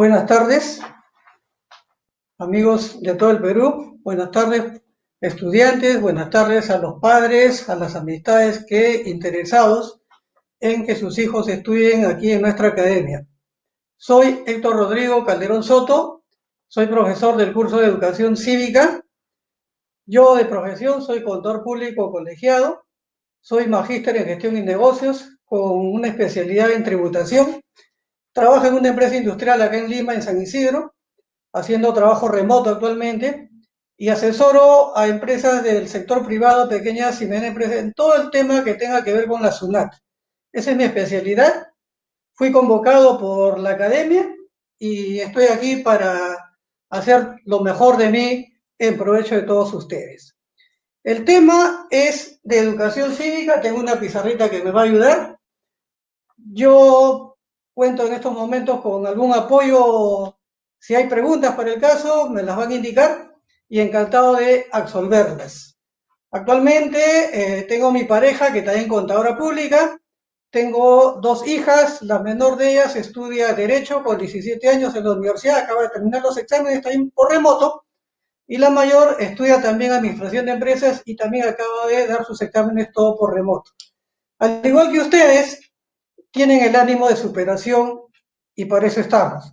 Buenas tardes, amigos de todo el Perú. Buenas tardes, estudiantes. Buenas tardes a los padres, a las amistades interesados en que sus hijos estudien aquí en nuestra academia. Soy Héctor Rodrigo Calderón Soto, soy profesor del curso de Educación Cívica. Yo de profesión soy contador público colegiado, soy magíster en Gestión y Negocios con una especialidad en tributación. Trabajo en una empresa industrial acá en Lima, en San Isidro, haciendo trabajo remoto actualmente, y asesoro a empresas del sector privado, pequeñas y medianas empresas, en todo el tema que tenga que ver con la SUNAT. Esa es mi especialidad. Fui convocado por la academia y estoy aquí para hacer lo mejor de mí en provecho de todos ustedes. El tema es de educación cívica. Tengo una pizarrita que me va a ayudar. Yo cuento en estos momentos con algún apoyo. Si hay preguntas para el caso, me las van a indicar y encantado de absolverlas. Actualmente tengo mi pareja que también es contadora pública. Tengo dos hijas, la menor de ellas estudia Derecho con 17 años en la universidad, acaba de terminar los exámenes también por remoto, y la mayor estudia también Administración de Empresas y también acaba de dar sus exámenes todo por remoto. Al igual que ustedes, tienen el ánimo de superación y por eso estamos.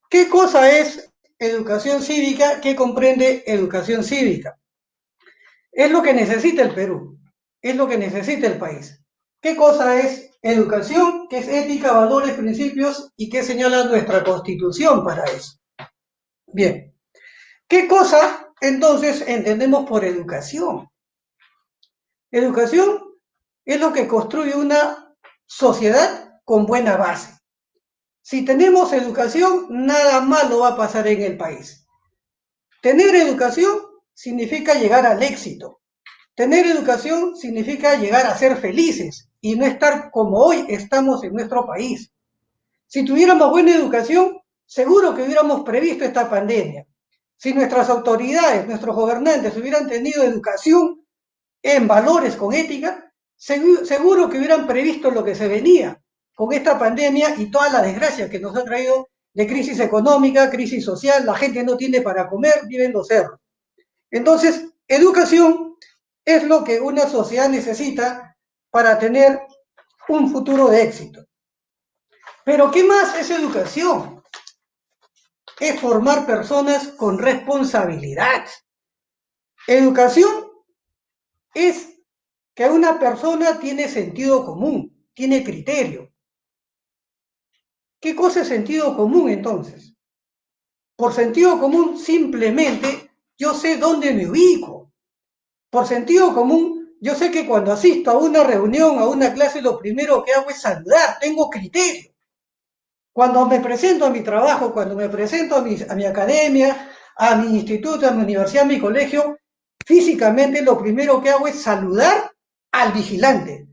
¿Qué cosa es educación cívica? ¿Qué comprende educación cívica? Es lo que necesita el Perú, es lo que necesita el país. ¿Qué cosa es educación? ¿Qué es ética, valores, principios y qué señala nuestra Constitución para eso? Bien, ¿qué cosa entonces entendemos por educación? Educación es lo que construye una sociedad con buena base. Si tenemos educación, nada malo va a pasar en el país. Tener educación significa llegar al éxito. Tener educación significa llegar a ser felices y no estar como hoy estamos en nuestro país. Si tuviéramos buena educación, seguro que hubiéramos previsto esta pandemia. Si nuestras autoridades, nuestros gobernantes hubieran tenido educación en valores con ética, seguro que hubieran previsto lo que se venía con esta pandemia y toda la desgracia que nos ha traído de crisis económica, crisis social, la gente no tiene para comer, vive en los cerros. Entonces, educación es lo que una sociedad necesita para tener un futuro de éxito. Pero ¿qué más es educación? Es formar personas con responsabilidad. Educación es que una persona tiene sentido común, tiene criterio. ¿Qué cosa es sentido común entonces? Por sentido común simplemente yo sé dónde me ubico. Por sentido común yo sé que cuando asisto a una reunión, a una clase, lo primero que hago es saludar, tengo criterio. Cuando me presento a mi trabajo, cuando me presento a mi academia, a mi instituto, a mi universidad, a mi colegio, físicamente lo primero que hago es saludar al vigilante,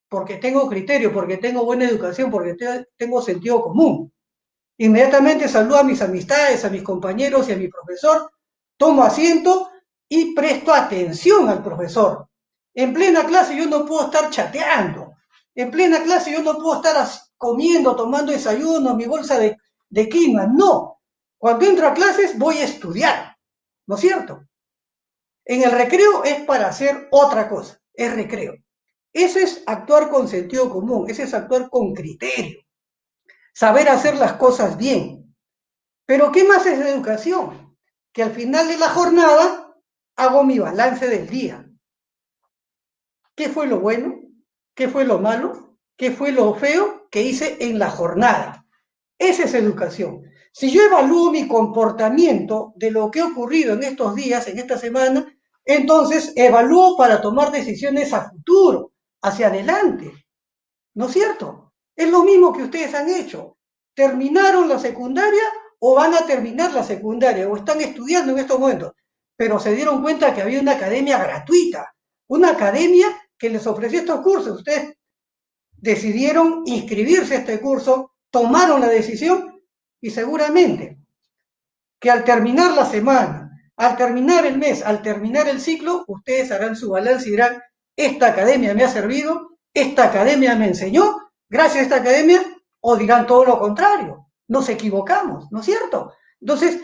porque tengo criterio, porque tengo buena educación, porque tengo sentido común. Inmediatamente saludo a mis amistades, a mis compañeros y a mi profesor, tomo asiento y presto atención al profesor. En plena clase yo no puedo estar chateando, en plena clase yo no puedo estar comiendo, tomando desayuno, mi bolsa de quinoa, no. Cuando entro a clases voy a estudiar, ¿no es cierto? En el recreo es para hacer otra cosa, es recreo. Eso es actuar con sentido común, eso es actuar con criterio, saber hacer las cosas bien. Pero ¿qué más es educación? Que al final de la jornada hago mi balance del día. ¿Qué fue lo bueno? ¿Qué fue lo malo? ¿Qué fue lo feo que hice en la jornada? Esa es educación. Si yo evalúo mi comportamiento de lo que ha ocurrido en estos días, en esta semana, entonces evalúo para tomar decisiones a futuro, hacia adelante. ¿No es cierto? Es lo mismo que ustedes han hecho. ¿Terminaron la secundaria o van a terminar la secundaria o están estudiando en estos momentos? Pero se dieron cuenta que había una academia gratuita, una academia que les ofreció estos cursos. Ustedes decidieron inscribirse a este curso, tomaron la decisión y seguramente que al terminar la semana, al terminar el mes, al terminar el ciclo, ustedes harán su balance y dirán, esta academia me ha servido, esta academia me enseñó, gracias a esta academia, o dirán todo lo contrario. nos equivocamos, ¿no es cierto? Entonces,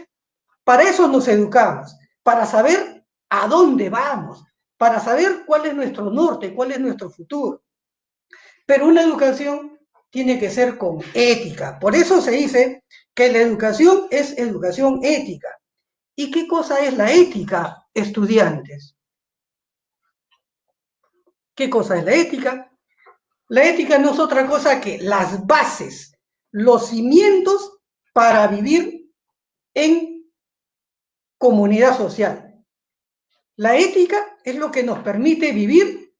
para eso nos educamos, para saber a dónde vamos, para saber cuál es nuestro norte, cuál es nuestro futuro. Pero una educación tiene que ser con ética. Por eso se dice que la educación es educación ética. ¿Y qué cosa es la ética, estudiantes? ¿Qué cosa es la ética? La ética no es otra cosa que las bases, los cimientos para vivir en comunidad social. La ética es lo que nos permite vivir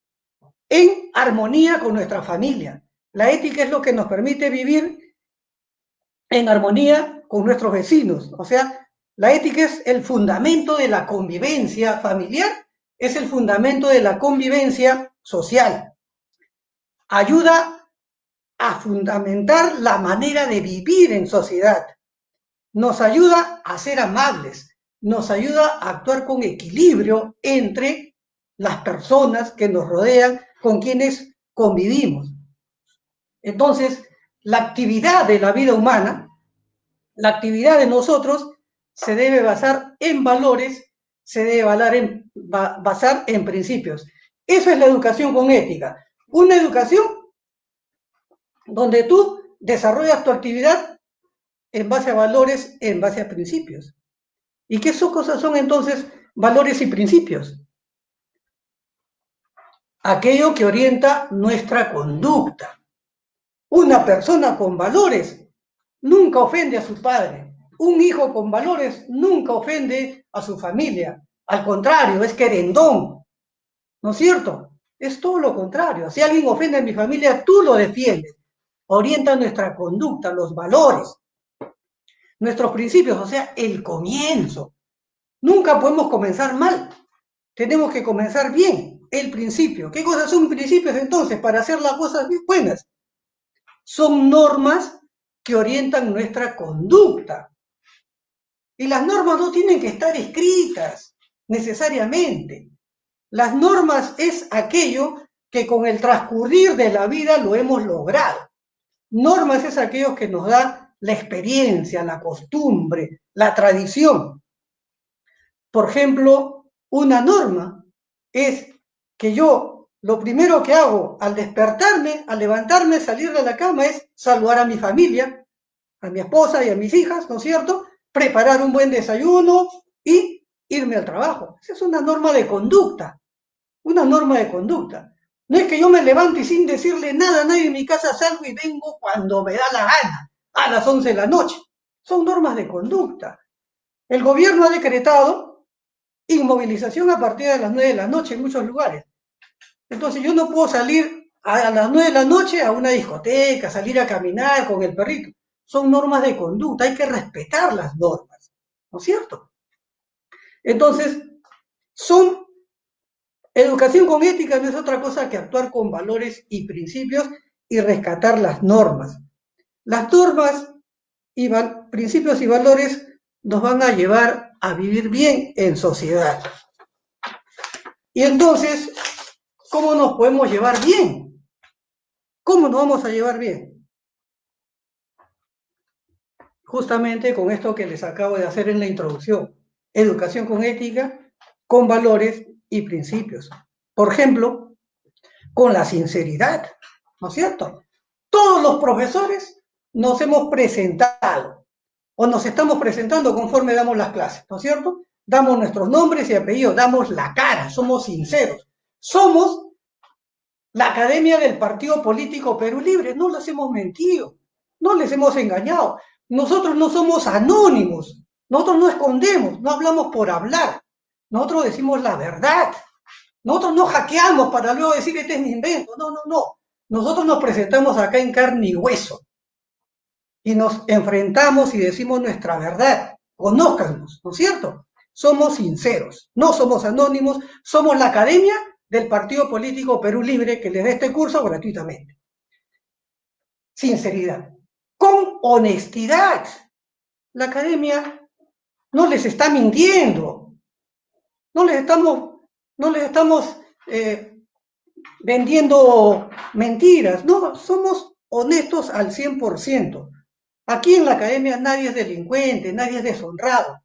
en armonía con nuestra familia. La ética es lo que nos permite vivir en armonía con nuestros vecinos. O sea, la ética es el fundamento de la convivencia familiar, es el fundamento de la convivencia social. Ayuda a fundamentar la manera de vivir en sociedad. Nos ayuda a ser amables, nos ayuda a actuar con equilibrio entre las personas que nos rodean, con quienes convivimos. Entonces, la actividad de la vida humana, la actividad de nosotros, se debe basar en valores, se debe basar en principios. Eso es la educación con ética. Una educación donde tú desarrollas tu actividad en base a valores, en base a principios. ¿Y qué cosas son entonces valores y principios? Aquello que orienta nuestra conducta. Una persona con valores nunca ofende a su padre. Un hijo con valores nunca ofende a su familia. Al contrario, es querendón. ¿No es cierto? Es todo lo contrario. Si alguien ofende a mi familia, tú lo defiendes. Orienta nuestra conducta, los valores, nuestros principios, o sea, el comienzo. Nunca podemos comenzar mal. Tenemos que comenzar bien. El principio. ¿Qué cosas son principios entonces para hacer las cosas buenas? Son normas que orientan nuestra conducta. Y las normas no tienen que estar escritas necesariamente. Las normas es aquello que con el transcurrir de la vida lo hemos logrado. Normas es aquello que nos da la experiencia, la costumbre, la tradición. Por ejemplo, una norma es que yo lo primero que hago al despertarme, al levantarme, salir de la cama es saludar a mi familia, a mi esposa y a mis hijas, ¿no es cierto? Preparar un buen desayuno y irme al trabajo. Esa es una norma de conducta, una norma de conducta. No es que yo me levante y sin decirle nada a nadie en mi casa salgo y vengo cuando me da la gana, a las 11 de la noche. Son normas de conducta. El gobierno ha decretado inmovilización a partir de las 9 de la noche en muchos lugares. Entonces yo no puedo salir a las 9 de la noche a una discoteca, salir a caminar con el perrito. Son normas de conducta, hay que respetar las normas, ¿no es cierto? Entonces, educación con ética no es otra cosa que actuar con valores y principios y rescatar las normas. Las normas y principios y valores nos van a llevar a vivir bien en sociedad. Y entonces, ¿cómo nos podemos llevar bien? ¿Cómo nos vamos a llevar bien? Justamente con esto que les acabo de hacer en la introducción. Educación con ética, con valores y principios. Por ejemplo, con la sinceridad, ¿no es cierto? Todos los profesores nos hemos presentado o nos estamos presentando conforme damos las clases, ¿no es cierto? Damos nuestros nombres y apellidos, damos la cara, somos sinceros. Somos la Academia del Partido Político Perú Libre, no les hemos mentido, no les hemos engañado. Nosotros no somos anónimos, nosotros no escondemos, no hablamos por hablar, nosotros decimos la verdad. Nosotros no hackeamos para luego decir que este es mi invento, no. Nosotros nos presentamos acá en carne y hueso y nos enfrentamos y decimos nuestra verdad. Conózcanos, ¿no es cierto? Somos sinceros, no somos anónimos, somos la Academia del Partido Político Perú Libre que les da este curso gratuitamente. Sinceridad. Con honestidad. La Academia no les está mintiendo, no les estamos vendiendo mentiras, no, somos honestos al 100%. Aquí en la academia nadie es delincuente, nadie es deshonrado.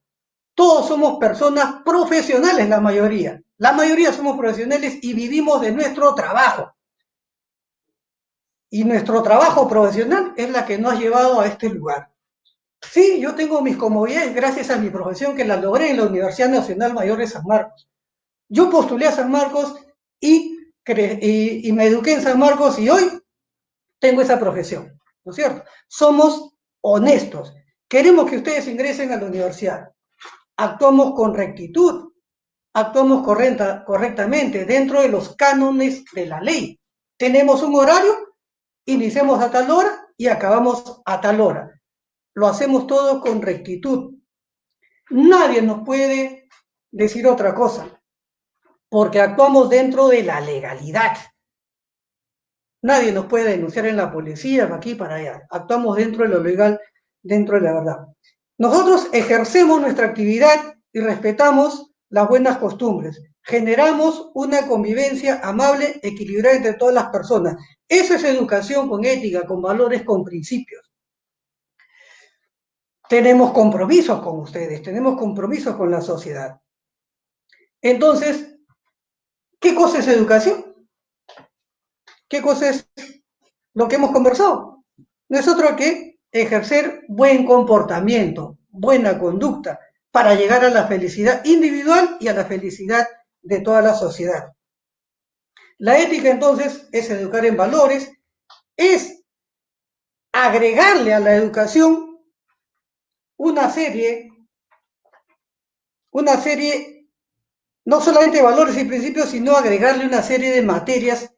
Todos somos personas profesionales, la mayoría. La mayoría somos profesionales y vivimos de nuestro trabajo. Y nuestro trabajo profesional es la que nos ha llevado a este lugar. Sí, yo tengo mis comodidades gracias a mi profesión que la logré en la Universidad Nacional Mayor de San Marcos. Yo postulé a San Marcos y me eduqué en San Marcos y hoy tengo esa profesión, ¿no es cierto? Somos honestos. Queremos que ustedes ingresen a la universidad. Actuamos con rectitud, actuamos correctamente dentro de los cánones de la ley. Tenemos un horario, iniciamos a tal hora y acabamos a tal hora. Lo hacemos todo con rectitud. Nadie nos puede decir otra cosa, porque actuamos dentro de la legalidad. Nadie nos puede denunciar en la policía, para aquí, para allá. Actuamos dentro de lo legal, dentro de la verdad. Nosotros ejercemos nuestra actividad y respetamos las buenas costumbres. Generamos una convivencia amable, equilibrada entre todas las personas. Eso es educación con ética, con valores, con principios. Tenemos compromisos con ustedes, tenemos compromisos con la sociedad. Entonces, ¿qué cosa es educación? ¿Qué cosa es lo que hemos conversado? No es otro que ejercer buen comportamiento, buena conducta, para llegar a la felicidad individual y a la felicidad de toda la sociedad. La ética, entonces, es educar en valores, es agregarle a la educación una serie, no solamente de valores y principios, sino agregarle una serie de materias.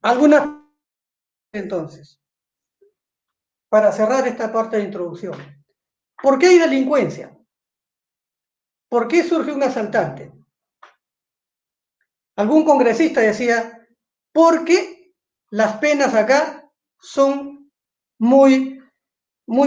Algunas, entonces, para cerrar esta parte de introducción. ¿Por qué hay delincuencia? ¿Por qué surge un asaltante? Algún congresista decía, porque las penas acá son muy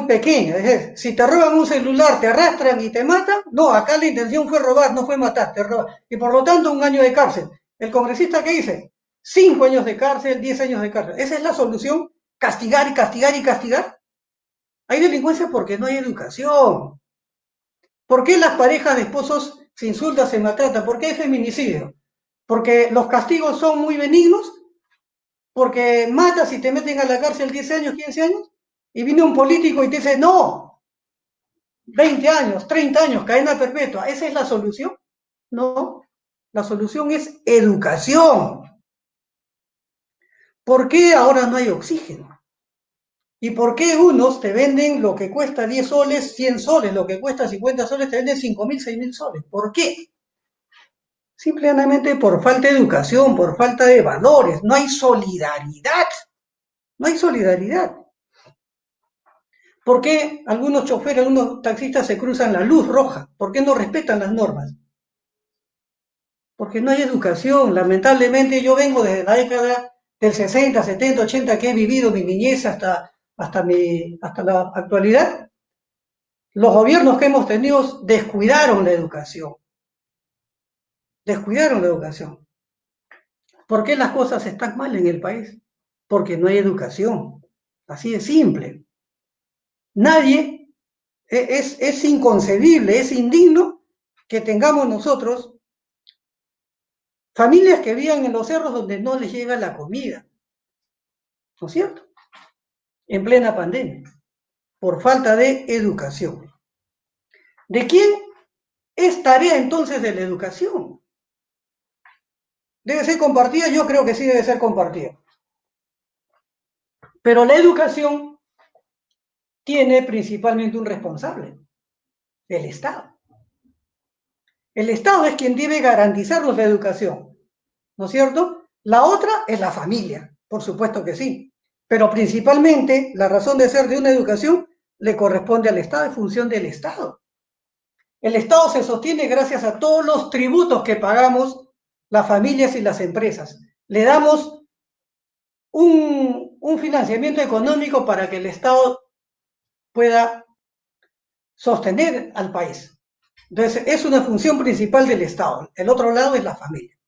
pequeñas. Es decir, si te roban un celular, te arrastran y te matan, no, acá la intención fue robar, no fue matar, te roban. Y por lo tanto, 1 año de cárcel. ¿El congresista qué dice? 5 años de cárcel, 10 años de cárcel. ¿Esa es la solución? ¿Castigar y castigar y castigar? Hay delincuencia porque no hay educación. ¿Por qué las parejas de esposos se insultan, se maltratan? ¿Por qué hay feminicidio? Porque los castigos son muy benignos, porque matas y te meten a la cárcel 10 años, 15 años, y viene un político y te dice, no, 20 años, 30 años, cadena perpetua. ¿Esa es la solución? No, la solución es educación. ¿Por qué ahora no hay oxígeno? ¿Y por qué unos te venden lo que cuesta 10 soles, 100 soles, lo que cuesta 50 soles, te venden 5.000, 6.000 soles? ¿Por qué? Simplemente por falta de educación, por falta de valores. No hay solidaridad. No hay solidaridad. ¿Por qué algunos choferes, algunos taxistas se cruzan la luz roja? ¿Por qué no respetan las normas? Porque no hay educación. Lamentablemente yo vengo desde la década del 60, 70, 80 que he vivido mi niñez hasta la actualidad. Los gobiernos que hemos tenido descuidaron la educación. Descuidaron la educación. ¿Por qué las cosas están mal en el país? Porque no hay educación. Así de simple. Nadie, es inconcebible, es indigno que tengamos nosotros familias que vivan en los cerros donde no les llega la comida, ¿no es cierto? En plena pandemia, por falta de educación. ¿De quién es tarea entonces de la educación? ¿Debe ser compartida? Yo creo que sí debe ser compartida. Pero la educación tiene principalmente un responsable, el Estado. El Estado es quien debe garantizarnos la educación, ¿no es cierto? La otra es la familia, por supuesto que sí. Pero principalmente la razón de ser de una educación le corresponde al Estado, es función del Estado. El Estado se sostiene gracias a todos los tributos que pagamos las familias y las empresas. Le damos un financiamiento económico para que el Estado pueda sostener al país. Entonces, es una función principal del Estado. El otro lado es la familia.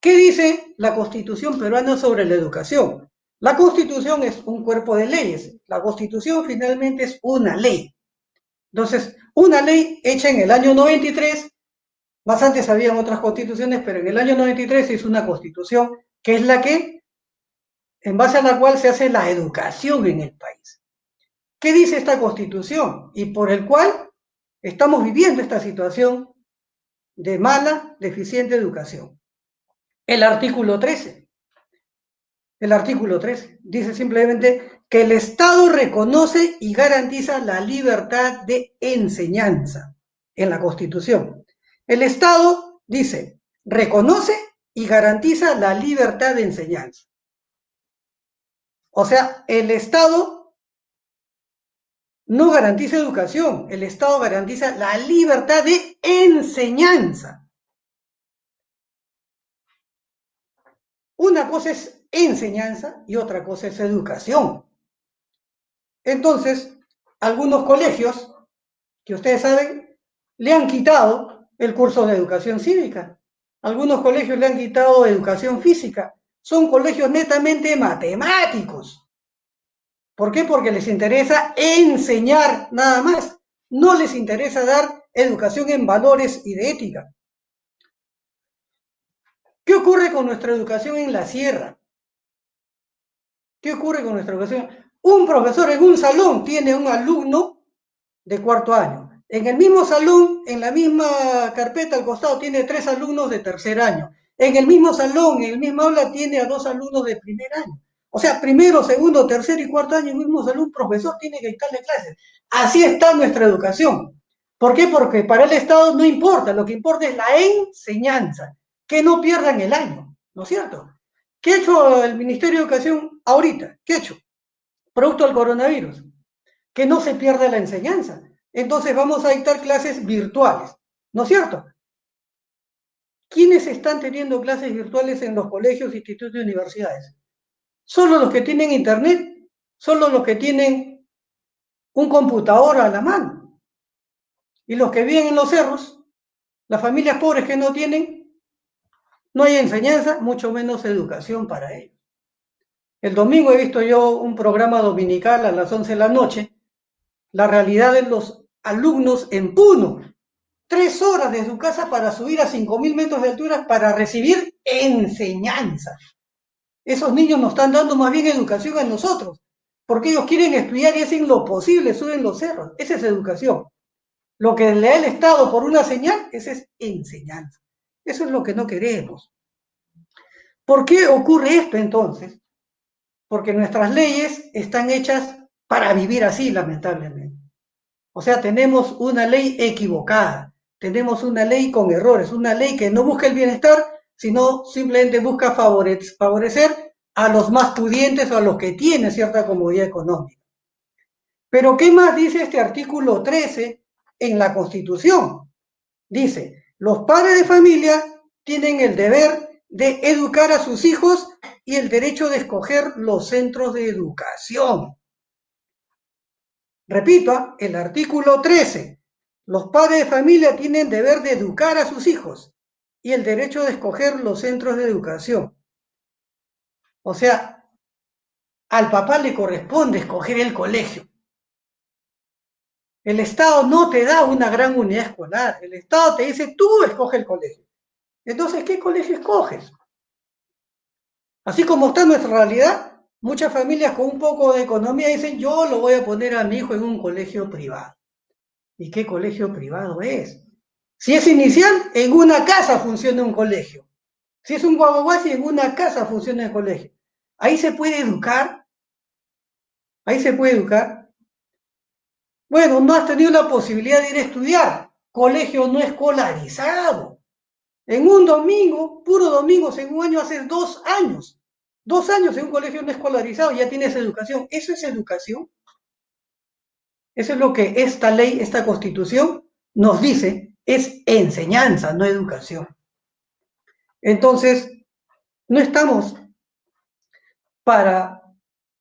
¿Qué dice la Constitución peruana sobre la educación? La Constitución es un cuerpo de leyes. La Constitución finalmente es una ley. Entonces, una ley hecha en el año 93, más antes habían otras constituciones, pero en el año 93 se hizo una constitución que es la que, en base a la cual se hace la educación en el país. ¿Qué dice esta constitución? Y por el cual estamos viviendo esta situación de mala, deficiente educación. El artículo 13. El artículo 13 dice simplemente que el Estado reconoce y garantiza la libertad de enseñanza en la Constitución. El Estado dice, reconoce y garantiza la libertad de enseñanza. O sea, el Estado no garantiza educación, el Estado garantiza la libertad de enseñanza. Una cosa es enseñanza y otra cosa es educación. Entonces, algunos colegios, que ustedes saben, le han quitado el curso de educación cívica. Algunos colegios le han quitado educación física. Son colegios netamente matemáticos. ¿Por qué? Porque les interesa enseñar nada más. No les interesa dar educación en valores y de ética. ¿Qué ocurre con nuestra educación en la sierra? ¿Qué ocurre con nuestra educación? Un profesor en un salón tiene un alumno de cuarto año. En el mismo salón, en la misma carpeta al costado, tiene 3 alumnos de tercer año. En el mismo salón, en el mismo aula, tiene a 2 alumnos de primer año. O sea, primero, segundo, tercer y cuarto año, en el mismo salón, un profesor tiene que dictarle clases. Así está nuestra educación. ¿Por qué? Porque para el Estado no importa, lo que importa es la enseñanza, que no pierdan el año, ¿no es cierto? ¿Qué ha hecho el Ministerio de Educación ahorita? ¿Qué ha hecho? Producto del coronavirus. Que no se pierda la enseñanza. Entonces vamos a dictar clases virtuales, ¿no es cierto? ¿Quiénes están teniendo clases virtuales en los colegios, institutos y universidades? Solo los que tienen internet, solo los que tienen un computador a la mano. Y los que viven en los cerros, las familias pobres que no tienen, no hay enseñanza, mucho menos educación para ellos. El domingo he visto yo un programa dominical a las 11 de la noche, la realidad de los alumnos en Puno, 3 horas de su casa para subir a 5.000 metros de altura para recibir enseñanza. Esos niños nos están dando más bien educación a nosotros, porque ellos quieren estudiar y hacen lo posible, suben los cerros. Esa es educación. Lo que le da el Estado por una señal, esa es enseñanza. Eso es lo que no queremos. ¿Por qué ocurre esto entonces? Porque nuestras leyes están hechas para vivir así, lamentablemente. O sea, tenemos una ley equivocada. Tenemos una ley con errores, una ley que no busca el bienestar, sino simplemente busca favorecer a los más pudientes o a los que tienen cierta comodidad económica. Pero ¿qué más dice este artículo 13 en la Constitución? Dice, los padres de familia tienen el deber de educar a sus hijos y el derecho de escoger los centros de educación. Repito, el artículo 13. Los padres de familia tienen deber de educar a sus hijos y el derecho de escoger los centros de educación. O sea, al papá le corresponde escoger el colegio. El Estado no te da una gran unidad escolar. El Estado te dice, tú escoge el colegio. Entonces, ¿qué colegio escoges? Así como está nuestra realidad, muchas familias con un poco de economía dicen, yo lo voy a poner a mi hijo en un colegio privado. ¿Y qué colegio privado es? Si es inicial, en una casa funciona un colegio. Si es un guaguaguasi, en una casa funciona el colegio. Ahí se puede educar. Ahí se puede educar. Bueno, no has tenido la posibilidad de ir a estudiar. Colegio no escolarizado. En un domingo, puro domingo, en un año haces 2 años. 2 años en un colegio no escolarizado, ya tienes educación. ¿Eso es educación? Eso es lo que esta ley, esta constitución nos dice, es enseñanza, no educación. Entonces, no estamos para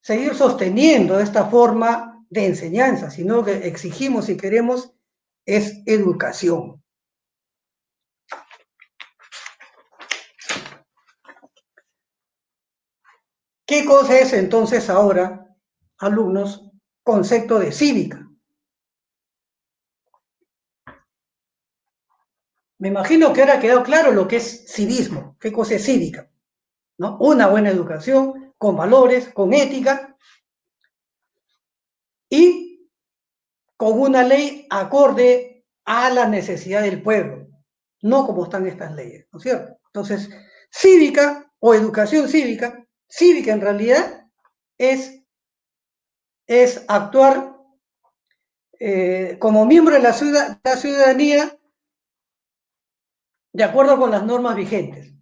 seguir sosteniendo esta forma de enseñanza, sino que exigimos y queremos es educación. ¿Qué cosa es entonces ahora, alumnos, concepto de cívica? Me imagino que ahora ha quedado claro lo que es civismo, qué cosa es cívica, ¿no? Una buena educación, con valores, con ética y con una ley acorde a la necesidad del pueblo, no como están estas leyes, ¿no es cierto? Entonces, cívica o educación cívica, cívica en realidad es actuar como miembro de la ciudadanía de acuerdo con las normas vigentes.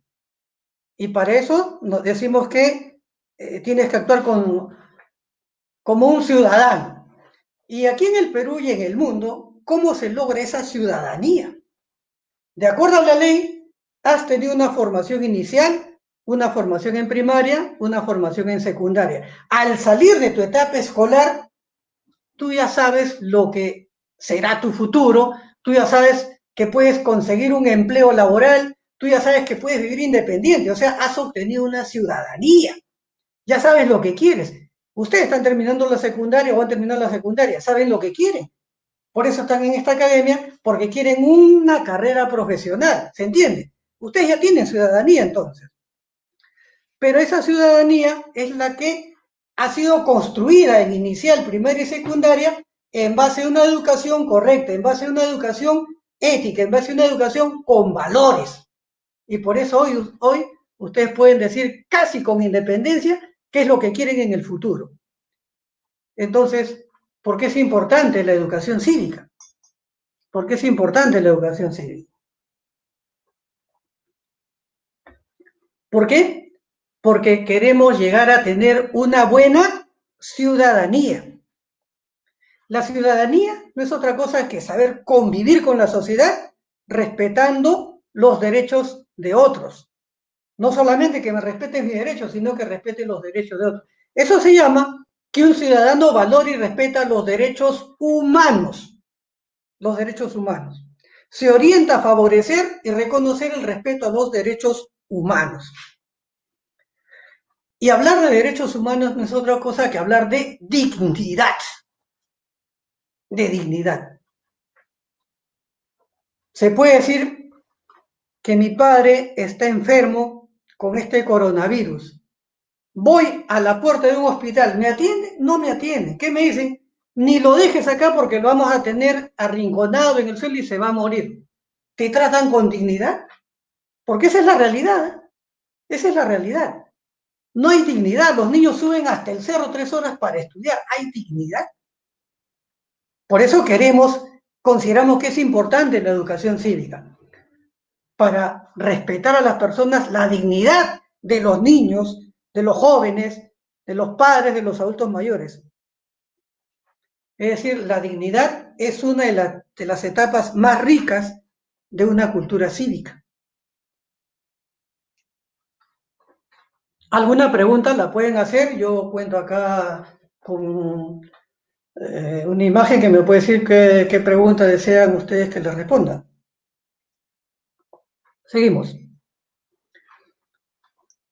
Y para eso nos decimos que tienes que actuar como un ciudadano. Y aquí en el Perú y en el mundo, ¿cómo se logra esa ciudadanía? De acuerdo a la ley, has tenido una formación inicial, una formación en primaria, una formación en secundaria. Al salir de tu etapa escolar, tú ya sabes lo que será tu futuro, tú ya sabes que puedes conseguir un empleo laboral, tú ya sabes que puedes vivir independiente, o sea, has obtenido una ciudadanía, ya sabes lo que quieres. Ustedes están terminando la secundaria o han terminado la secundaria, saben lo que quieren. Por eso están en esta academia, porque quieren una carrera profesional, ¿se entiende? Ustedes ya tienen ciudadanía entonces. Pero esa ciudadanía es la que ha sido construida en inicial, primaria y secundaria en base a una educación correcta, en base a una educación ética, en base a una educación con valores. Y por eso hoy ustedes pueden decir casi con independencia qué es lo que quieren en el futuro. Entonces, ¿por qué es importante la educación cívica? ¿Por qué es importante la educación cívica? ¿Por qué? Porque queremos llegar a tener una buena ciudadanía. La ciudadanía no es otra cosa que saber convivir con la sociedad respetando los derechos de otros. No solamente que me respeten mis derechos, sino que respete los derechos de otros. Eso se llama que un ciudadano valora y respeta los derechos humanos. Los derechos humanos. Se orienta a favorecer y reconocer el respeto a los derechos humanos. Y hablar de derechos humanos no es otra cosa que hablar de dignidad. De dignidad. Se puede decir que mi padre está enfermo con este coronavirus. Voy a la puerta de un hospital, ¿me atiende? No me atiende. ¿Qué me dicen? Ni lo dejes acá porque lo vamos a tener arrinconado en el suelo y se va a morir. ¿Te tratan con dignidad? Porque esa es la realidad. ¿Eh? Esa es la realidad. No hay dignidad. Los niños suben hasta el cerro 3 horas para estudiar. ¿Hay dignidad? Por eso consideramos que es importante la educación cívica, para respetar a las personas, la dignidad de los niños, de los jóvenes, de los padres, de los adultos mayores. Es decir, la dignidad es una de las etapas más ricas de una cultura cívica. ¿Alguna pregunta la pueden hacer? Yo cuento acá con una imagen que me puede decir qué pregunta desean ustedes que les responda. Seguimos.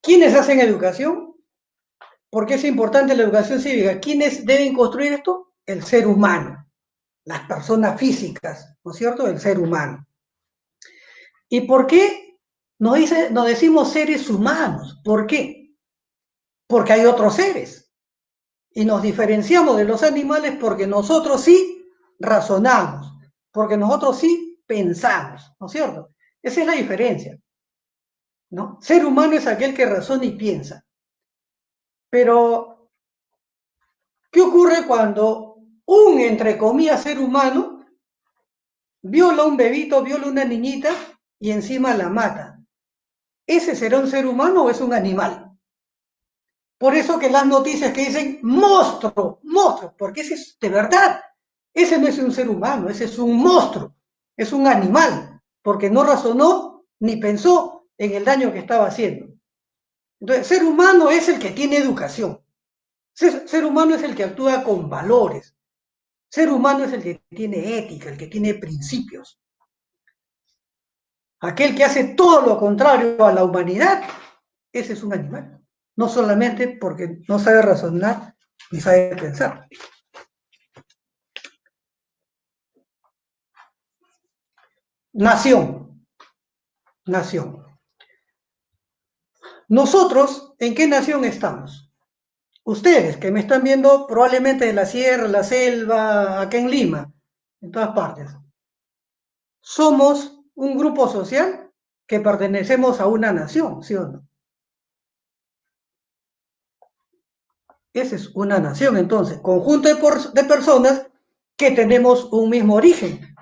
¿Quiénes hacen educación? ¿Por qué es importante la educación cívica? ¿Quiénes deben construir esto? El ser humano, las personas físicas, ¿no es cierto? El ser humano. ¿Y por qué nos decimos seres humanos? ¿Por qué? Porque hay otros seres. Y nos diferenciamos de los animales porque nosotros sí razonamos, porque nosotros sí pensamos, ¿no es cierto? Esa es la diferencia, ¿no? Ser humano es aquel que razona y piensa. Pero, ¿qué ocurre cuando un, entre comillas, ser humano viola a un bebito, viola a una niñita y encima la mata? ¿Ese será un ser humano o es un animal? Por eso que las noticias que dicen monstruo, monstruo, porque ese es de verdad. Ese no es un ser humano, ese es un monstruo, es un animal, porque no razonó ni pensó en el daño que estaba haciendo. Entonces, ser humano es el que tiene educación. Ser humano es el que actúa con valores. Ser humano es el que tiene ética, el que tiene principios. Aquel que hace todo lo contrario a la humanidad, ese es un animal. no solamente porque no sabe razonar ni sabe pensar. Nación. Nación. Nosotros, ¿en qué nación estamos? Ustedes, que me están viendo probablemente de la sierra, la selva, acá en Lima, en todas partes. Somos un grupo social que pertenecemos a una nación, ¿sí o no? Esa es una nación, entonces, conjunto de personas que tenemos un mismo origen,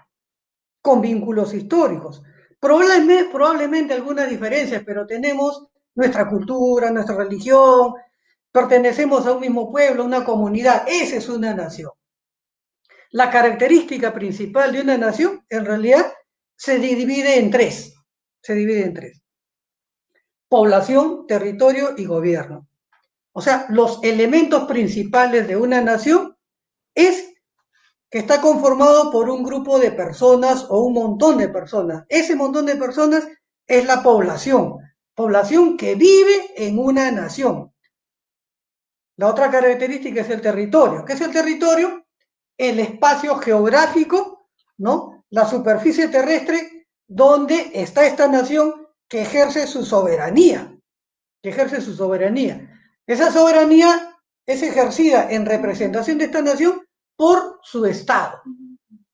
con vínculos históricos. Probablemente algunas diferencias, pero tenemos nuestra cultura, nuestra religión, pertenecemos a un mismo pueblo, una comunidad. Esa es una nación. La característica principal de una nación, en realidad, se divide en tres. Se divide en tres. Población, territorio y gobierno. O sea, los elementos principales de una nación es que está conformado por un grupo de personas o un montón de personas. Ese montón de personas es la población que vive en una nación. La otra característica es el territorio. ¿Qué es el territorio? El espacio geográfico, ¿no? La superficie terrestre donde está esta nación que ejerce su soberanía, Esa soberanía es ejercida en representación de esta nación por su Estado.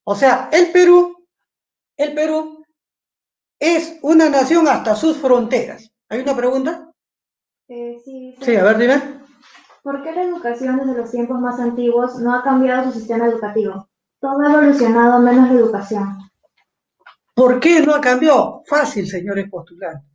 O sea, el Perú es una nación hasta sus fronteras. ¿Hay una pregunta? Sí, Sí, a ver, dime. ¿Por qué la educación desde los tiempos más antiguos no ha cambiado su sistema educativo? Todo ha evolucionado menos la educación. ¿Por qué no ha cambiado? Fácil, señores postulantes.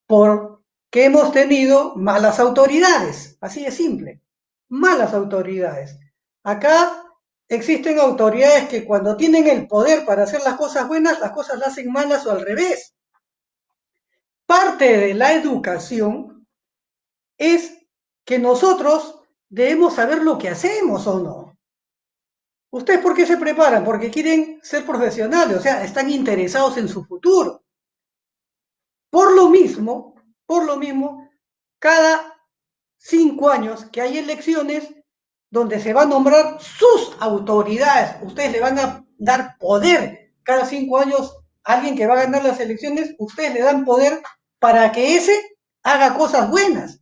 Porque hemos tenido malas autoridades, así de simple, malas autoridades. Acá existen autoridades que cuando tienen el poder para hacer las cosas buenas, las cosas las hacen malas o al revés. Parte de la educación es que nosotros debemos saber lo que hacemos o no. ¿Ustedes por qué se preparan? Porque quieren ser profesionales, o sea, están interesados en su futuro. Por lo mismo, cada 5 años que hay elecciones donde se va a nombrar sus autoridades, ustedes le van a dar poder cada 5 años a alguien que va a ganar las elecciones, ustedes le dan poder para que ese haga cosas buenas.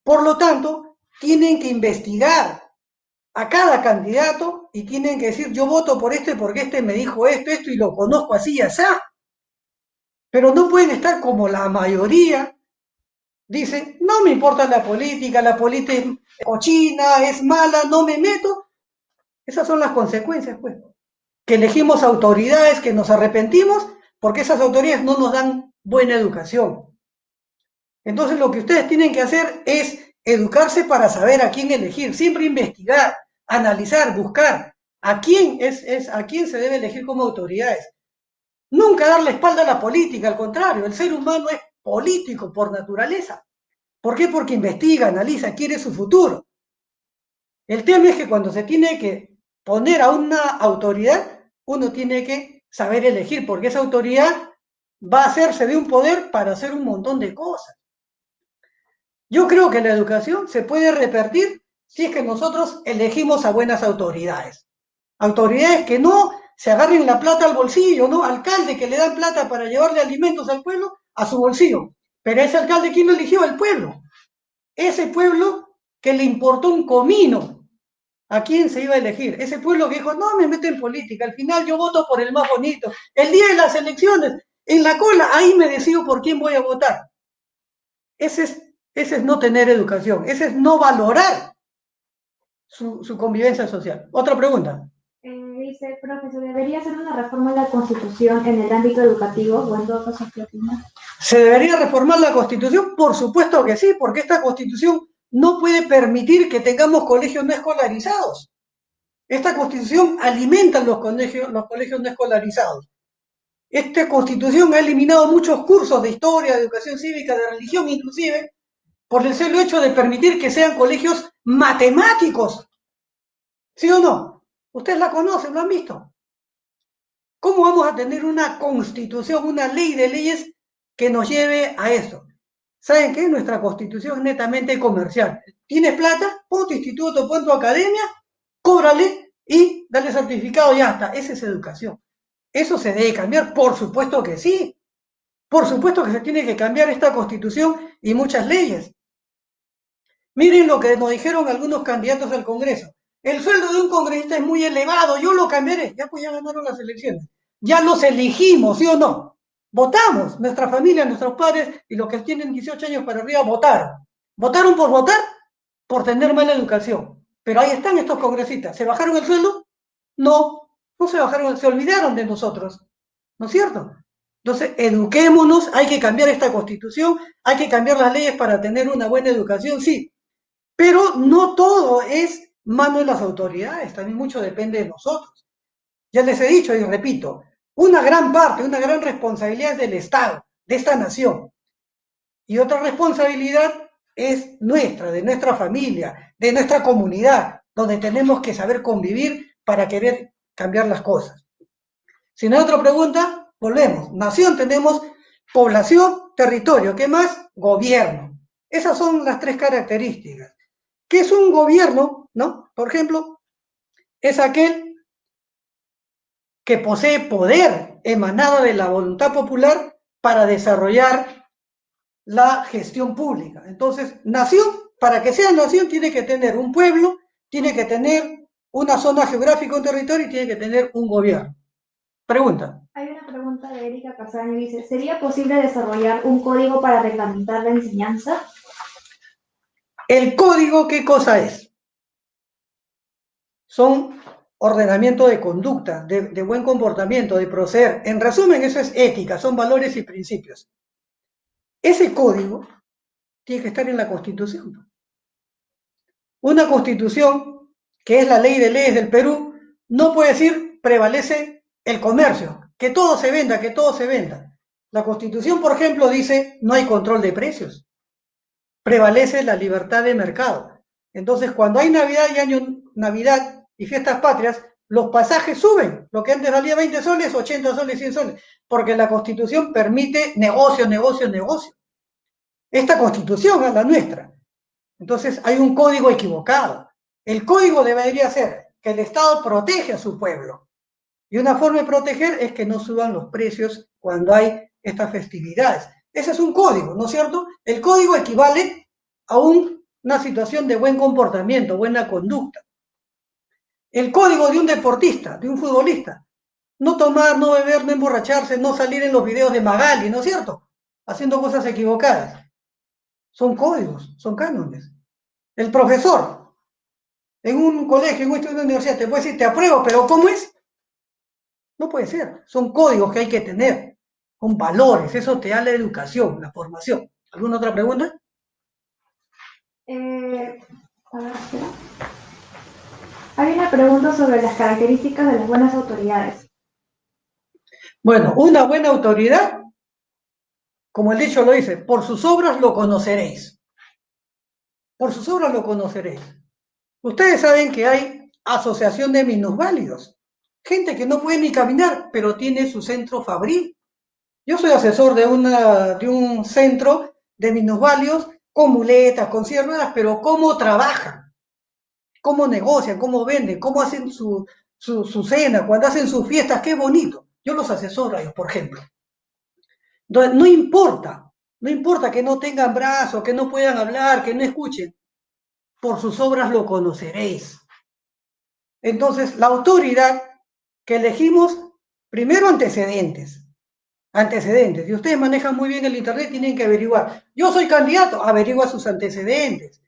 Por lo tanto, tienen que investigar a cada candidato y tienen que decir yo voto por este porque este me dijo esto y lo conozco así y así. Pero no pueden estar como la mayoría dicen, no me importa la política es cochina, es mala, no me meto. Esas son las consecuencias, pues. Que elegimos autoridades, que nos arrepentimos, porque esas autoridades no nos dan buena educación. Entonces lo que ustedes tienen que hacer es educarse para saber a quién elegir, siempre investigar, analizar, buscar a quién a quién se debe elegir como autoridades. Nunca darle espalda a la política, al contrario, el ser humano es político por naturaleza. ¿Por qué? Porque investiga, analiza, quiere su futuro. El tema es que cuando se tiene que poner a una autoridad, uno tiene que saber elegir, porque esa autoridad va a hacerse de un poder para hacer un montón de cosas. Yo creo que la educación se puede revertir si es que nosotros elegimos a buenas autoridades. Autoridades que no se agarren la plata al bolsillo, ¿no? Alcalde que le dan plata para llevarle alimentos al pueblo a su bolsillo. Pero ese alcalde, ¿quién lo eligió? El pueblo. Ese pueblo que le importó un comino a quién se iba a elegir. Ese pueblo que dijo, no me meto en política, al final yo voto por el más bonito. El día de las elecciones, en la cola, ahí me decido por quién voy a votar. Ese es no tener educación, ese es no valorar su convivencia social. Otra pregunta. Dice, profesor, ¿debería hacer una reforma a la Constitución en el ámbito educativo o en todo caso qué opina? ¿Se debería reformar la Constitución? Por supuesto que sí, porque esta Constitución no puede permitir que tengamos colegios no escolarizados. Esta Constitución alimenta los colegios no escolarizados. Esta Constitución ha eliminado muchos cursos de historia, de educación cívica, de religión inclusive, por el solo hecho de permitir que sean colegios matemáticos. ¿Sí o no? Ustedes la conocen, lo han visto. ¿Cómo vamos a tener una constitución, una ley de leyes que nos lleve a eso? ¿saben qué? Nuestra constitución es netamente comercial. ¿Tienes plata? Pon tu instituto, pon tu academia, cóbrale y dale certificado y ya está. Esa es educación. ¿Eso se debe cambiar? Por supuesto que sí. Por supuesto que se tiene que cambiar esta constitución y muchas leyes. Miren lo que nos dijeron algunos candidatos al Congreso. El sueldo de un congresista es muy elevado, yo lo cambiaré. Ya pues ya ganaron las elecciones. Ya los elegimos, ¿sí o no? Votamos, nuestra familia, nuestros padres y los que tienen 18 años para arriba votaron. ¿Votaron por votar? Por tener mala educación. Pero ahí están estos congresistas. ¿Se bajaron el sueldo? No, no se bajaron, se olvidaron de nosotros. ¿No es cierto? Entonces, eduquémonos, hay que cambiar esta constitución, hay que cambiar las leyes para tener una buena educación, sí, pero no todo es mano de las autoridades, también mucho depende de nosotros. Ya les he dicho y repito, una gran parte, una gran responsabilidad es del Estado, de esta nación. Y otra responsabilidad es nuestra, de nuestra familia, de nuestra comunidad, donde tenemos que saber convivir para querer cambiar las cosas. Si no hay otra pregunta, volvemos. Nación tenemos población, territorio. ¿Qué más? Gobierno. Esas son las tres características. ¿Qué es un gobierno? ¿No? Por ejemplo, es aquel que posee poder emanado de la voluntad popular para desarrollar la gestión pública. Entonces, nación, para que sea nación, tiene que tener un pueblo, tiene que tener una zona geográfica, un territorio y tiene que tener un gobierno. Pregunta. Hay una pregunta de Erika Casaño y dice, ¿sería posible desarrollar un código para reglamentar la enseñanza? ¿El código qué cosa es? Son ordenamiento de conducta, de buen comportamiento, de proceder. En resumen, eso es ética, son valores y principios. Ese código tiene que estar en la Constitución. Una Constitución, que es la ley de leyes del Perú, no puede decir prevalece el comercio, que todo se venda, que todo se venda. La Constitución, por ejemplo, dice no hay control de precios, prevalece la libertad de mercado. Entonces, cuando hay Navidad y fiestas patrias, los pasajes suben. Lo que antes valía 20 soles, 80 soles, 100 soles, porque la Constitución permite negocio, negocio, negocio. Esta Constitución es la nuestra. Entonces, hay un código equivocado. El código debería ser que el Estado protege a su pueblo. Y una forma de proteger es que no suban los precios cuando hay estas festividades. Ese es un código, ¿no es cierto? El código equivale a una situación de buen comportamiento, buena conducta. El código de un deportista, de un futbolista. No tomar, no beber, no emborracharse, no salir en los videos de Magali, ¿no es cierto? Haciendo cosas equivocadas. Son códigos, son cánones. El profesor, en un colegio, en una universidad, te puede decir, te apruebo, pero ¿cómo es? No puede ser. Son códigos que hay que tener. Son valores. Eso te da la educación, la formación. ¿Alguna otra pregunta? A ver, espera. Hay una pregunta sobre las características de las buenas autoridades. Bueno, una buena autoridad, como el dicho lo dice, por sus obras lo conoceréis. Por sus obras lo conoceréis. Ustedes saben que hay asociación de minusválidos. Gente que no puede ni caminar, pero tiene su centro fabril. Yo soy asesor de un centro de minusválidos con muletas, con sillas de ruedas, pero cómo trabajan, cómo negocian, cómo venden, cómo hacen su cena, cuando hacen sus fiestas, qué bonito. Yo los asesoro a ellos, por ejemplo. Entonces, no importa que no tengan brazos, que no puedan hablar, que no escuchen. Por sus obras lo conoceréis. Entonces, la autoridad que elegimos, primero antecedentes. Antecedentes. Si ustedes manejan muy bien el Internet, tienen que averiguar. Yo soy candidato, averigua sus antecedentes.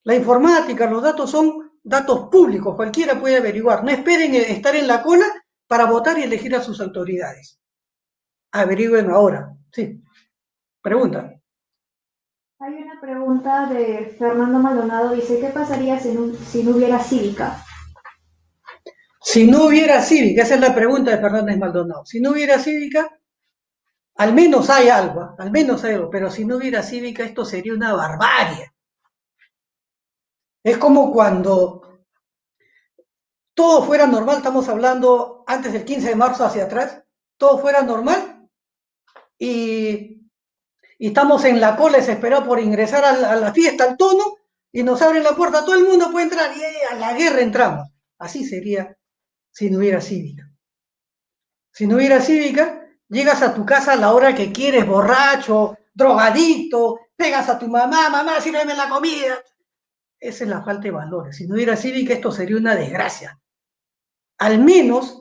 La informática, los datos son datos públicos, cualquiera puede averiguar. No esperen estar en la cola para votar y elegir a sus autoridades. Averigüen ahora. Sí. Pregunta. Hay una pregunta de Fernando Maldonado, dice, ¿qué pasaría si no hubiera cívica? Si no hubiera cívica, esa es la pregunta de Fernández Maldonado. Si no hubiera cívica, al menos hay algo, pero si no hubiera cívica, esto sería una barbarie. Es como cuando todo fuera normal, estamos hablando antes del 15 de marzo hacia atrás, todo fuera normal y y estamos en la cola desesperados por ingresar a la fiesta, al tono, y nos abren la puerta, todo el mundo puede entrar y a la guerra entramos. Así sería si no hubiera cívica. Si no hubiera cívica, llegas a tu casa a la hora que quieres, borracho, drogadicto, pegas a tu mamá, mamá, sírveme la comida. Esa es la falta de valores. Si no hubiera cívica, esto sería una desgracia. Al menos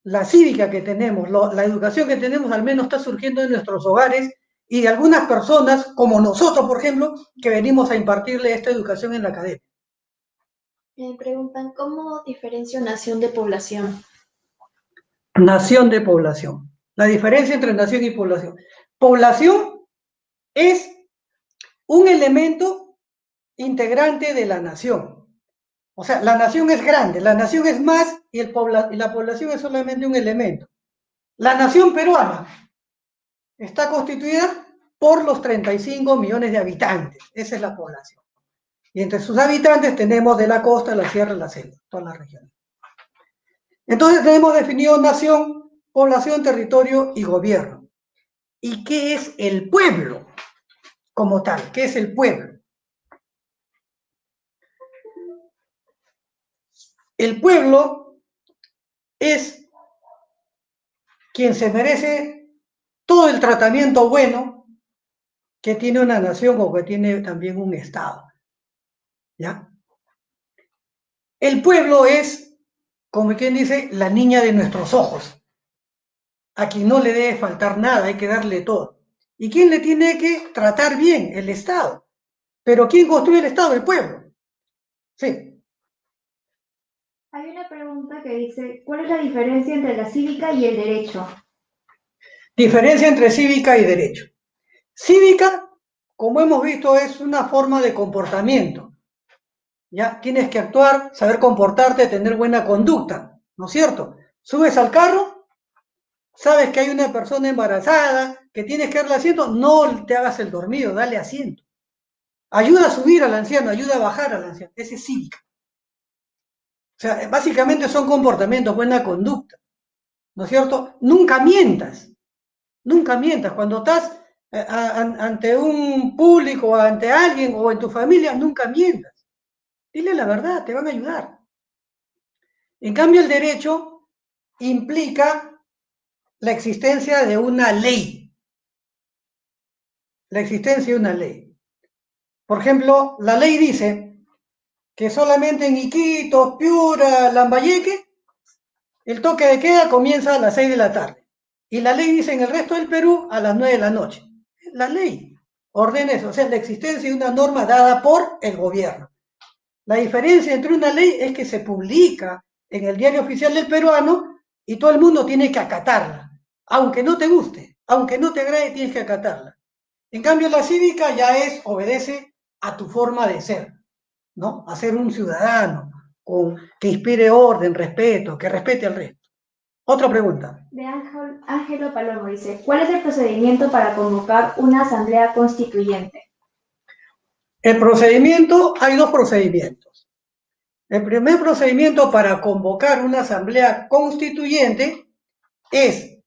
la cívica que tenemos, la educación que tenemos, al menos está surgiendo en nuestros hogares y de algunas personas, como nosotros, por ejemplo, que venimos a impartirle esta educación en la academia. Me preguntan, ¿cómo diferencio nación de población? Nación de población. La diferencia entre nación y población. Población es un elemento integrante de la nación. O sea, la nación es grande, la nación es más y la población es solamente un elemento. La nación peruana está constituida por los 35 millones de habitantes. Esa es la población. Y entre sus habitantes tenemos de la costa, la sierra, la selva, todas las regiones. Entonces tenemos definido nación, población, territorio y gobierno. ¿Y qué es el pueblo como tal? ¿Qué es el pueblo? El pueblo es quien se merece todo el tratamiento bueno que tiene una nación o que tiene también un Estado. ¿Ya? El pueblo es, como quien dice, la niña de nuestros ojos, a quien no le debe faltar nada, hay que darle todo. ¿Y quién le tiene que tratar bien? El Estado. ¿Pero quién construye el Estado? El pueblo. Sí. Hay una pregunta que dice, ¿cuál es la diferencia entre la cívica y el derecho? Diferencia entre cívica y derecho. Cívica, como hemos visto, es una forma de comportamiento. Ya tienes que actuar, saber comportarte, tener buena conducta, ¿no es cierto? Subes al carro, sabes que hay una persona embarazada, que tienes que darle asiento, no te hagas el dormido, dale asiento. Ayuda a subir al anciano, ayuda a bajar al anciano. Ese es cívica. O sea, básicamente son comportamientos, buena conducta, ¿no es cierto? Nunca mientas. Nunca mientas. Cuando estás ante un público, ante alguien o en tu familia, nunca mientas. Dile la verdad, te van a ayudar. En cambio, el derecho implica la existencia de una ley. La existencia de una ley. Por ejemplo, la ley dice que solamente en Iquitos, Piura, Lambayeque, el toque de queda comienza a las 6 de la tarde. Y la ley dice en el resto del Perú a las 9 de la noche. La ley ordena eso, o sea, la existencia de una norma dada por el gobierno. La diferencia entre una ley es que se publica en el diario oficial del peruano y todo el mundo tiene que acatarla. Aunque no te guste, aunque no te agrade, tienes que acatarla. En cambio, la cívica ya obedece a tu forma de ser, ¿no? A ser un ciudadano que inspire orden, respeto, que respete al resto. Otra pregunta. De Ángelo Palomo dice, ¿cuál es el procedimiento para convocar una asamblea constituyente? El procedimiento, hay dos procedimientos. El primer procedimiento para convocar una asamblea constituyente es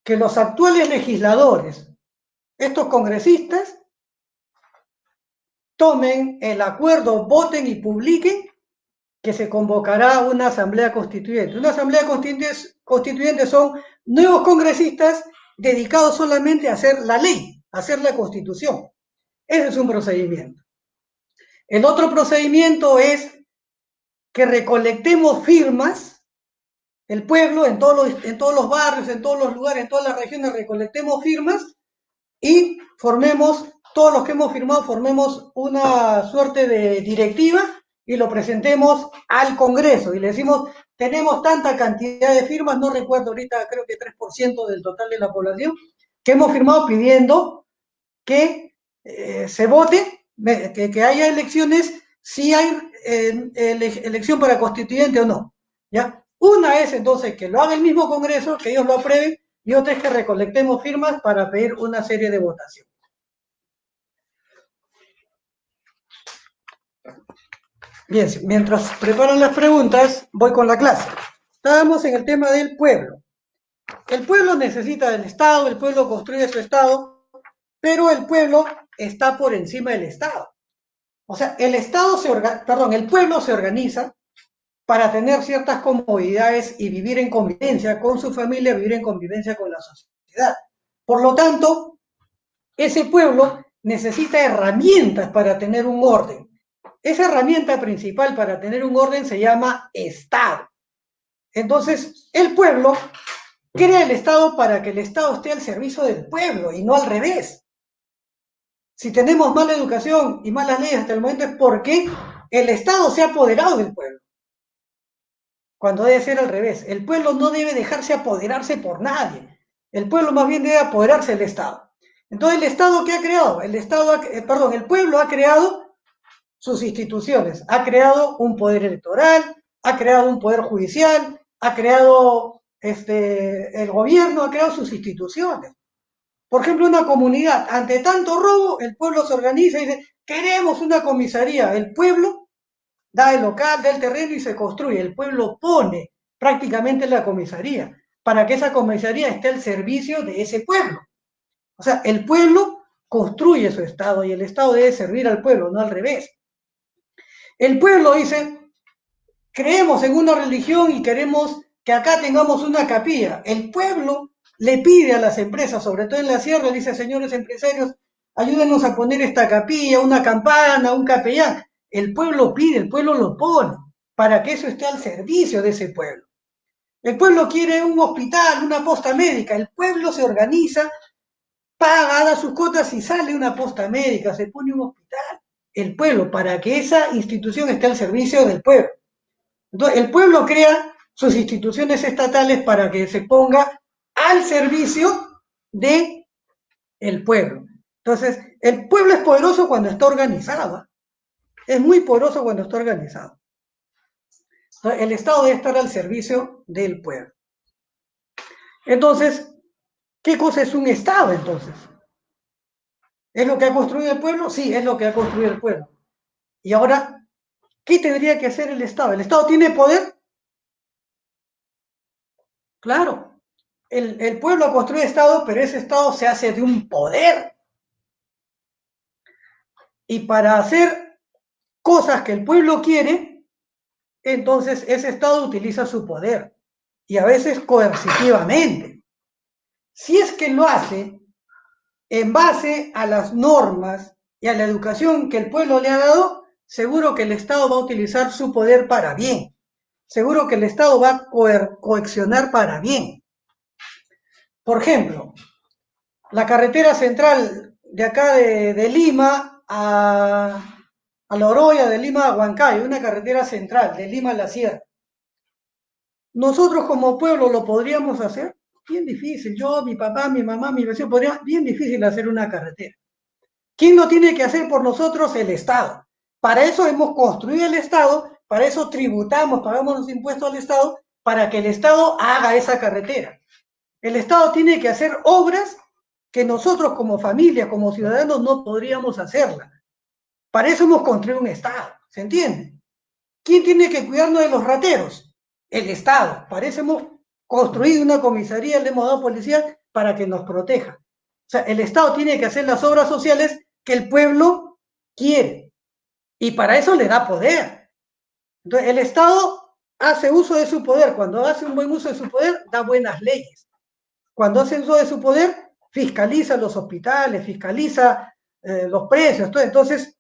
que los actuales legisladores, estos congresistas, tomen el acuerdo, voten y publiquen que se convocará una asamblea constituyente. Una asamblea constituyente son nuevos congresistas dedicados solamente a hacer la ley, a hacer la constitución. Ese es un procedimiento. El otro procedimiento es que recolectemos firmas, el pueblo en todos los barrios, en todos los lugares, en todas las regiones, recolectemos firmas y formemos, todos los que hemos firmado, formemos una suerte de directiva y lo presentemos al Congreso y le decimos, tenemos tanta cantidad de firmas, no recuerdo ahorita, creo que 3% del total de la población, que hemos firmado pidiendo que se vote, que haya elecciones, si hay elección para constituyente o no. ¿Ya? Una es entonces que lo haga el mismo Congreso, que ellos lo aprueben, y otra es que recolectemos firmas para pedir una serie de votaciones. Bien, mientras preparan las preguntas, voy con la clase. Estábamos en el tema del pueblo. El pueblo necesita del Estado, el pueblo construye su Estado, pero el pueblo está por encima del Estado. O sea, el pueblo se organiza para tener ciertas comodidades y vivir en convivencia con su familia, vivir en convivencia con la sociedad. Por lo tanto, ese pueblo necesita herramientas para tener un orden. Esa herramienta principal para tener un orden se llama Estado. Entonces, el pueblo crea el Estado para que el Estado esté al servicio del pueblo y no al revés. Si tenemos mala educación y malas leyes hasta el momento es porque el Estado se ha apoderado del pueblo. Cuando debe ser al revés. El pueblo no debe dejarse apoderarse por nadie. El pueblo más bien debe apoderarse del Estado. Entonces, ¿el Estado qué ha creado? El pueblo ha creado sus instituciones. Ha creado un poder electoral, ha creado un poder judicial, ha creado el gobierno, ha creado sus instituciones. Por ejemplo, una comunidad, ante tanto robo, el pueblo se organiza y dice, queremos una comisaría. El pueblo da el local, da el terreno y se construye. El pueblo pone prácticamente la comisaría para que esa comisaría esté al servicio de ese pueblo. O sea, el pueblo construye su Estado y el Estado debe servir al pueblo, no al revés. El pueblo dice, creemos en una religión y queremos que acá tengamos una capilla. El pueblo le pide a las empresas, sobre todo en la sierra, dice, señores empresarios, ayúdenos a poner esta capilla, una campana, un capellán. El pueblo pide, el pueblo lo pone, para que eso esté al servicio de ese pueblo. El pueblo quiere un hospital, una posta médica, el pueblo se organiza, paga, da sus cuotas y sale una posta médica, se pone un hospital. El pueblo, para que esa institución esté al servicio del pueblo. Entonces, el pueblo crea sus instituciones estatales para que se ponga al servicio del pueblo. Entonces, el pueblo es poderoso cuando está organizado. Es muy poderoso cuando está organizado. Entonces, el Estado debe estar al servicio del pueblo. Entonces, ¿qué cosa es un Estado entonces? ¿Es lo que ha construido el pueblo? Sí, es lo que ha construido el pueblo. Y ahora, ¿qué tendría que hacer el Estado? ¿El Estado tiene poder? Claro, el pueblo ha construido Estado, pero ese Estado se hace de un poder. Y para hacer cosas que el pueblo quiere, entonces ese Estado utiliza su poder. Y a veces coercitivamente. Si es que lo hace en base a las normas y a la educación que el pueblo le ha dado, seguro que el Estado va a utilizar su poder para bien. Seguro que el Estado va a coaccionar para bien. Por ejemplo, la carretera central de acá de Lima a La Oroya, de Lima a Huancayo, una carretera central de Lima a la Sierra. Nosotros como pueblo lo podríamos hacer, bien difícil. Yo, mi papá, mi mamá, mi vecino, podría, bien difícil hacer una carretera. ¿Quién lo tiene que hacer por nosotros? El Estado. Para eso hemos construido el Estado, para eso tributamos, pagamos los impuestos al Estado, para que el Estado haga esa carretera. El Estado tiene que hacer obras que nosotros como familia, como ciudadanos, no podríamos hacerla. Para eso hemos construido un Estado, ¿se entiende? ¿Quién tiene que cuidarnos de los rateros? El Estado. Para eso hemos construido una comisaría, le hemos dado policía para que nos proteja. O sea, el Estado tiene que hacer las obras sociales que el pueblo quiere. Y para eso le da poder. Entonces, el Estado hace uso de su poder. Cuando hace un buen uso de su poder, da buenas leyes. Cuando hace uso de su poder, fiscaliza los hospitales, fiscaliza los precios. Entonces,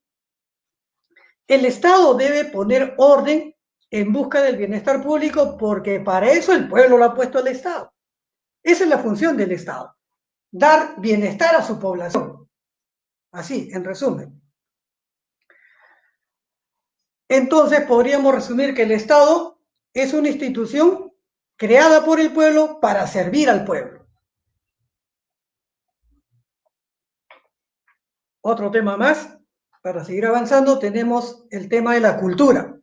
el Estado debe poner orden en busca del bienestar público porque para eso el pueblo lo ha puesto al Estado. Esa es la función del Estado, dar bienestar a su población. Así, en resumen. Entonces podríamos resumir que el Estado es una institución creada por el pueblo para servir al pueblo. Otro tema más, para seguir avanzando, tenemos el tema de la cultura.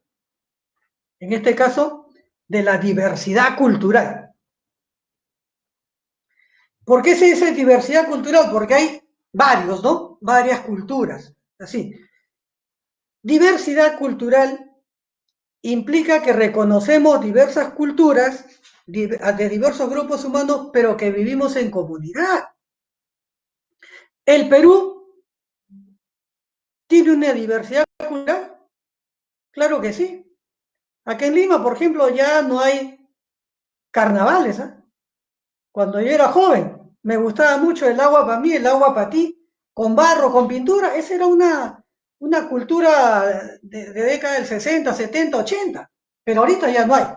En este caso, de la diversidad cultural. ¿Por qué se dice diversidad cultural? Porque hay varios, ¿no? Varias culturas. Así. Diversidad cultural implica que reconocemos diversas culturas de diversos grupos humanos, pero que vivimos en comunidad. ¿El Perú tiene una diversidad cultural? Claro que sí. Aquí en Lima, por ejemplo, ya no hay carnavales, ¿eh? Cuando yo era joven, me gustaba mucho el agua para mí, el agua para ti, con barro, con pintura. Esa era una cultura de década del 60, 70, 80. Pero ahorita ya no hay.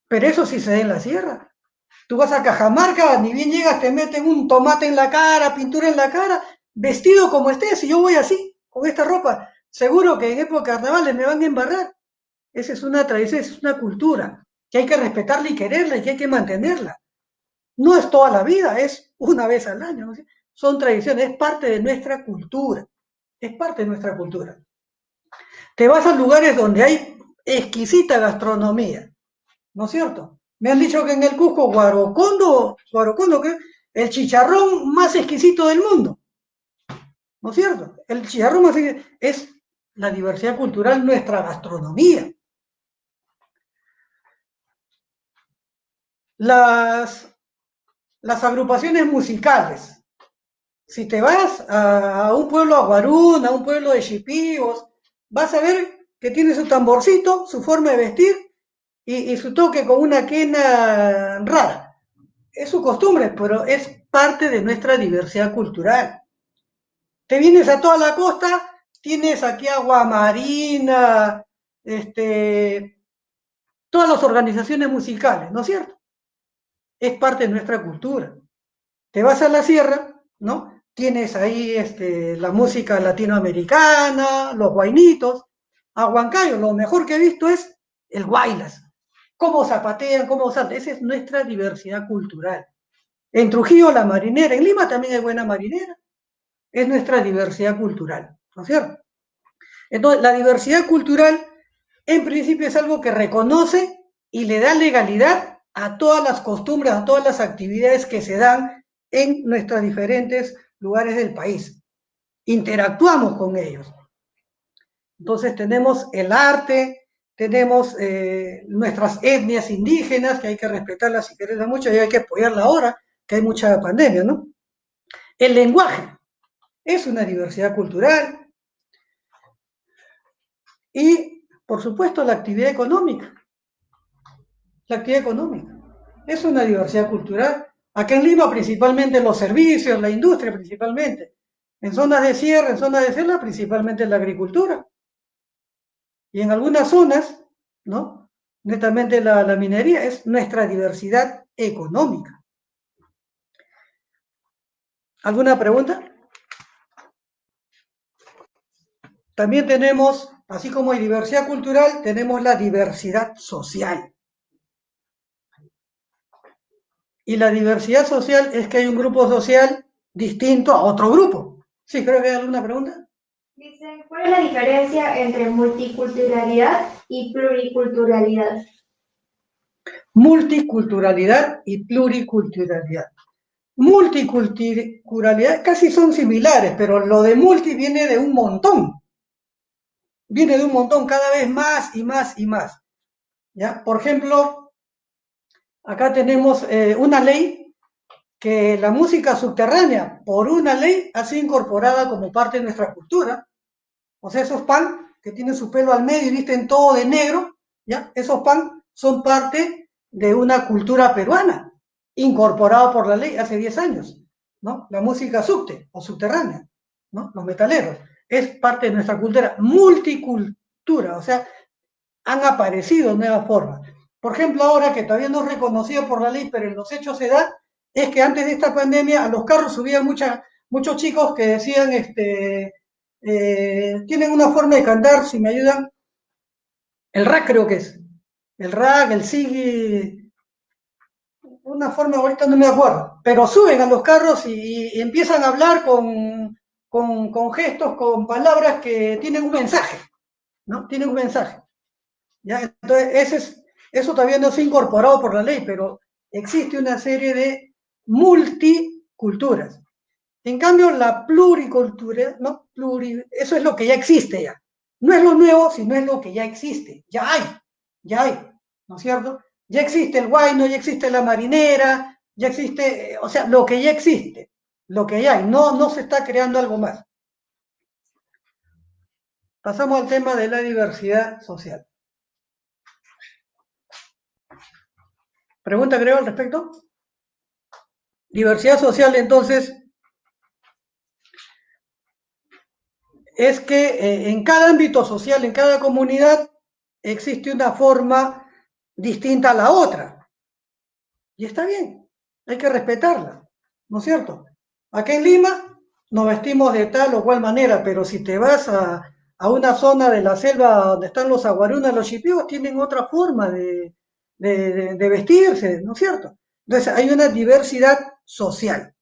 Pero eso sí se da en la sierra. Tú vas a Cajamarca, ni bien llegas, te meten un tomate en la cara, pintura en la cara, vestido como estés, y yo voy así, con esta ropa. Seguro que en época de carnavales me van a embarrar. Esa es una tradición, es una cultura que hay que respetarla y quererla y que hay que mantenerla. No es toda la vida, es una vez al año, ¿no? Son tradiciones, es parte de nuestra cultura, es parte de nuestra cultura. Te vas a lugares donde hay exquisita gastronomía, ¿no es cierto? Me han dicho que en el Cusco, Guarocondo, que el chicharrón más exquisito del mundo, ¿no es cierto? El chicharrón más exquisito es la diversidad cultural, nuestra gastronomía. Las agrupaciones musicales. Si te vas a un pueblo aguarún, a un pueblo de chipíos, vas a ver que tiene su tamborcito, su forma de vestir y su toque con una quena rara. Es su costumbre, pero es parte de nuestra diversidad cultural. Te vienes a toda la costa, tienes aquí agua marina, todas las organizaciones musicales, ¿no es cierto? Es parte de nuestra cultura. Te vas a la sierra, ¿no? Tienes ahí la música latinoamericana, los guainitos. A Huancayo, lo mejor que he visto es el guaylas. Cómo zapatean, cómo saltan. Esa es nuestra diversidad cultural. En Trujillo, la marinera. En Lima también hay buena marinera. Es nuestra diversidad cultural, ¿no es cierto? Entonces, la diversidad cultural, en principio, es algo que reconoce y le da legalidad a todas las costumbres, a todas las actividades que se dan en nuestros diferentes lugares del país. Interactuamos con ellos. Entonces tenemos el arte, tenemos nuestras etnias indígenas, que hay que respetarlas y quererlas mucho, y hay que apoyarla ahora, que hay mucha pandemia, ¿no? El lenguaje es una diversidad cultural y, por supuesto, la actividad económica. La actividad económica es una diversidad cultural. Acá en Lima principalmente los servicios, la industria principalmente. En zonas de sierra, en zonas de selva, principalmente la agricultura. Y en algunas zonas, ¿no? Netamente la minería es nuestra diversidad económica. ¿Alguna pregunta? También tenemos, así como hay diversidad cultural, tenemos la diversidad social. Y la diversidad social es que hay un grupo social distinto a otro grupo. Sí, creo que hay alguna pregunta. Dicen, ¿cuál es la diferencia entre multiculturalidad y pluriculturalidad? Multiculturalidad y pluriculturalidad. Multiculturalidad casi son similares, pero lo de multi viene de un montón. Viene de un montón, cada vez más y más y más. ¿Ya? Por ejemplo, acá tenemos una ley que la música subterránea, por una ley, ha sido incorporada como parte de nuestra cultura. O sea, esos pan que tienen su pelo al medio y visten todo de negro, ¿ya? Esos pan son parte de una cultura peruana, incorporada por la ley hace 10 años, ¿no? La música subte o subterránea, ¿no? Los metaleros. Es parte de nuestra cultura, multicultura, o sea, han aparecido nuevas formas. Por ejemplo, ahora que todavía no es reconocido por la ley, pero en los hechos se da, es que antes de esta pandemia a los carros subían muchos chicos que decían, tienen una forma de cantar, si me ayudan, el rap creo que es, el rap, el sigui, una forma ahorita no me acuerdo, pero suben a los carros y empiezan a hablar con gestos, con palabras que tienen un mensaje, ¿no? Tienen un mensaje. ¿Ya? Entonces, eso todavía no se ha incorporado por la ley, pero existe una serie de multiculturas. En cambio, la pluricultura, ¿no? Eso es lo que ya existe ya. No es lo nuevo, sino es lo que ya existe. Ya hay, ¿no es cierto? Ya existe el huayno, ya existe la marinera, ya existe, o sea, lo que ya existe. lo que hay, no se está creando algo más. Pasamos al tema de la diversidad social. ¿Pregunta, creo, al respecto? Diversidad social, entonces, es que en cada ámbito social, en cada comunidad, existe una forma distinta a la otra. Y está bien, hay que respetarla, ¿no es cierto? Aquí en Lima nos vestimos de tal o cual manera, pero si te vas a una zona de la selva donde están los aguarunas, los chipios, tienen otra forma de vestirse, ¿no es cierto? Entonces hay una diversidad social,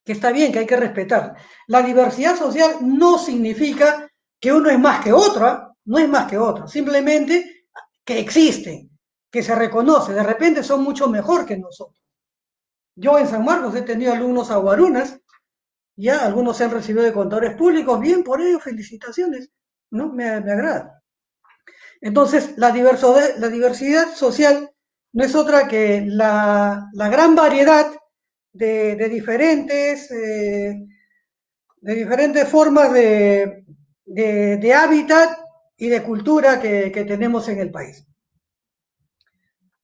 que está bien, que hay que respetar. La diversidad social no significa que uno es más que otro, ¿eh? No es más que otro, simplemente que existen, que se reconoce, de repente son mucho mejor que nosotros. Yo en San Marcos he tenido alumnos aguarunas, ya algunos se han recibido de contadores públicos, bien por ello, felicitaciones, ¿no? Me agrada. Entonces, la diversidad social no es otra que la gran variedad de diferentes formas de hábitat y de cultura que tenemos en el país.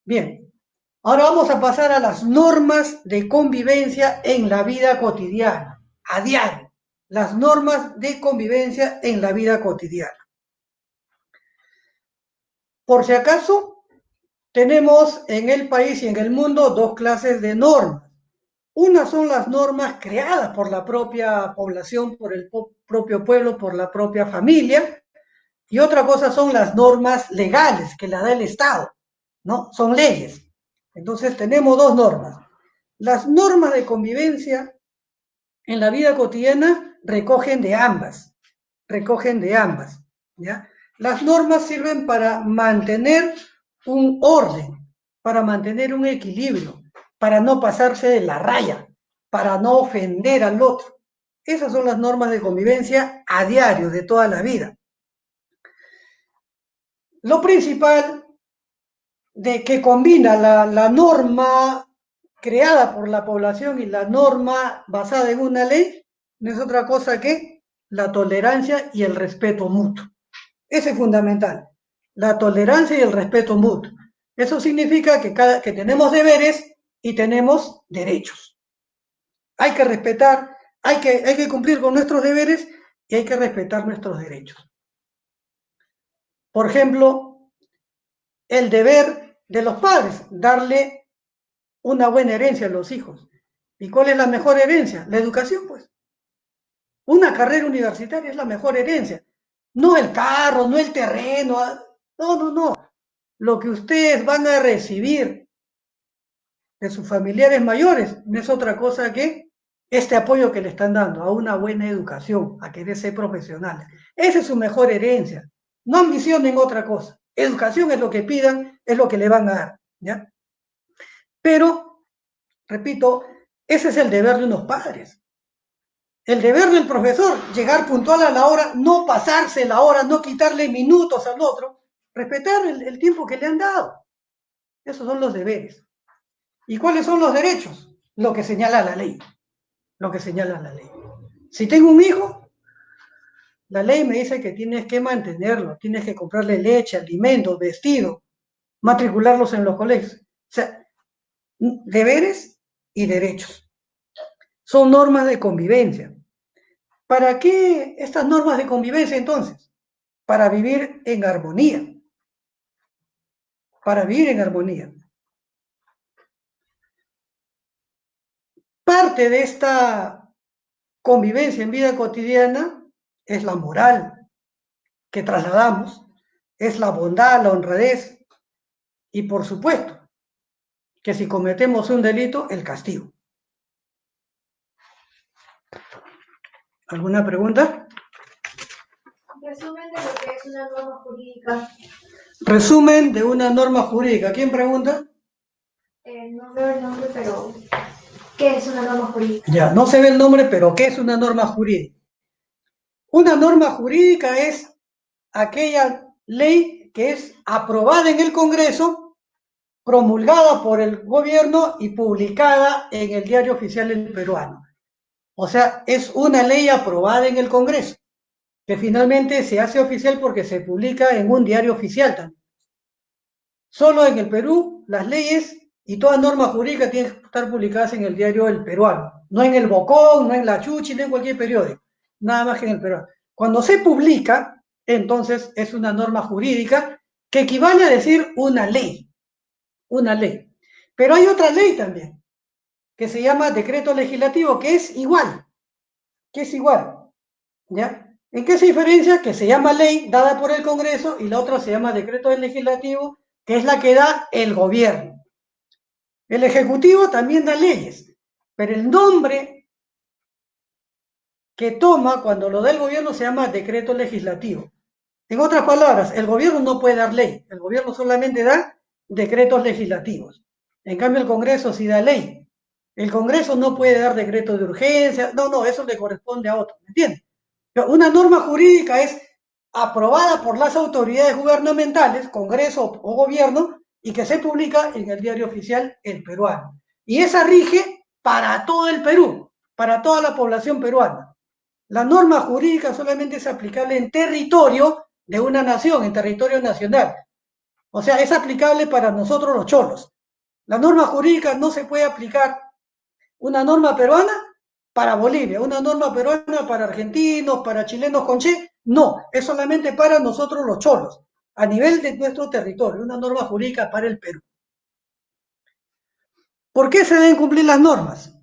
Bien, ahora vamos a pasar a las normas de convivencia en la vida cotidiana, a diario. Las normas de convivencia en la vida cotidiana. Por si acaso, tenemos en el país y en el mundo dos clases de normas. Una son las normas creadas por la propia población, por el propio pueblo, por la propia familia, y otra cosa son las normas legales que las da el Estado, ¿no? Son leyes. Entonces tenemos dos normas. Las normas de convivencia en la vida cotidiana recogen de ambas, ¿ya? Las normas sirven para mantener un orden, para mantener un equilibrio, para no pasarse de la raya, para no ofender al otro. Esas son las normas de convivencia a diario, de toda la vida. Lo principal de que combina la norma creada por la población y la norma basada en una ley no es otra cosa que la tolerancia y el respeto mutuo. Ese es fundamental, la tolerancia y el respeto mutuo. Eso significa que tenemos deberes y tenemos derechos. Hay que respetar, hay que cumplir con nuestros deberes y hay que respetar nuestros derechos. Por ejemplo, el deber de los padres, darle una buena herencia a los hijos. ¿Y cuál es la mejor herencia? La educación, pues. Una carrera universitaria es la mejor herencia. No el carro, no el terreno, no. Lo que ustedes van a recibir de sus familiares mayores no es otra cosa que este apoyo que le están dando a una buena educación, a querer ser profesionales. Esa es su mejor herencia. No ambicionen otra cosa. Educación es lo que pidan, es lo que le van a dar, ¿ya? Pero, repito, ese es el deber de unos padres. El deber del profesor, llegar puntual a la hora, no pasarse la hora, no quitarle minutos al otro, respetar el tiempo que le han dado. Esos son los deberes. ¿Y cuáles son los derechos? Lo que señala la ley. Lo que señala la ley. Si tengo un hijo, la ley me dice que tienes que mantenerlo, tienes que comprarle leche, alimentos, vestido, matricularlos en los colegios. O sea, deberes y derechos. Son normas de convivencia. ¿Para qué estas normas de convivencia entonces? Para vivir en armonía. Para vivir en armonía. Parte de esta convivencia en vida cotidiana es la moral que trasladamos, es la bondad, la honradez y por supuesto que si cometemos un delito, el castigo. ¿Alguna pregunta? Resumen de lo que es una norma jurídica. Resumen de una norma jurídica. ¿Quién pregunta? No veo el nombre, pero ¿qué es una norma jurídica? Ya, no se ve el nombre, pero ¿qué es una norma jurídica? Una norma jurídica es aquella ley que es aprobada en el Congreso, promulgada por el gobierno y publicada en el Diario Oficial del Peruano. O sea, es una ley aprobada en el Congreso, que finalmente se hace oficial porque se publica en un diario oficial también. Solo en el Perú, las leyes y toda norma jurídica tienen que estar publicadas en el diario El Peruano, no en el Bocón, no en la Chuchi, no en cualquier periódico, nada más que en el Peruano. Cuando se publica, entonces es una norma jurídica que equivale a decir una ley, una ley. Pero hay otra ley también, que se llama decreto legislativo, que es igual, ¿ya? ¿En qué se diferencia? Que se llama ley dada por el Congreso y la otra se llama decreto legislativo, que es la que da el gobierno. El Ejecutivo también da leyes, pero el nombre que toma cuando lo da el gobierno se llama decreto legislativo. En otras palabras, el gobierno no puede dar ley, el gobierno solamente da decretos legislativos. En cambio, el Congreso sí da ley. El Congreso no puede dar decretos de urgencia, no, eso le corresponde a otro, ¿me entiendes? Una norma jurídica es aprobada por las autoridades gubernamentales, Congreso o Gobierno, y que se publica en el diario oficial El Peruano. Y esa rige para todo el Perú, para toda la población peruana. La norma jurídica solamente es aplicable en territorio de una nación, en territorio nacional. O sea, es aplicable para nosotros los cholos. La norma jurídica no se puede aplicar una norma peruana para Bolivia, una norma peruana para argentinos, para chilenos con che, no, es solamente para nosotros los cholos, a nivel de nuestro territorio, una norma jurídica para el Perú. ¿Por qué se deben cumplir las normas?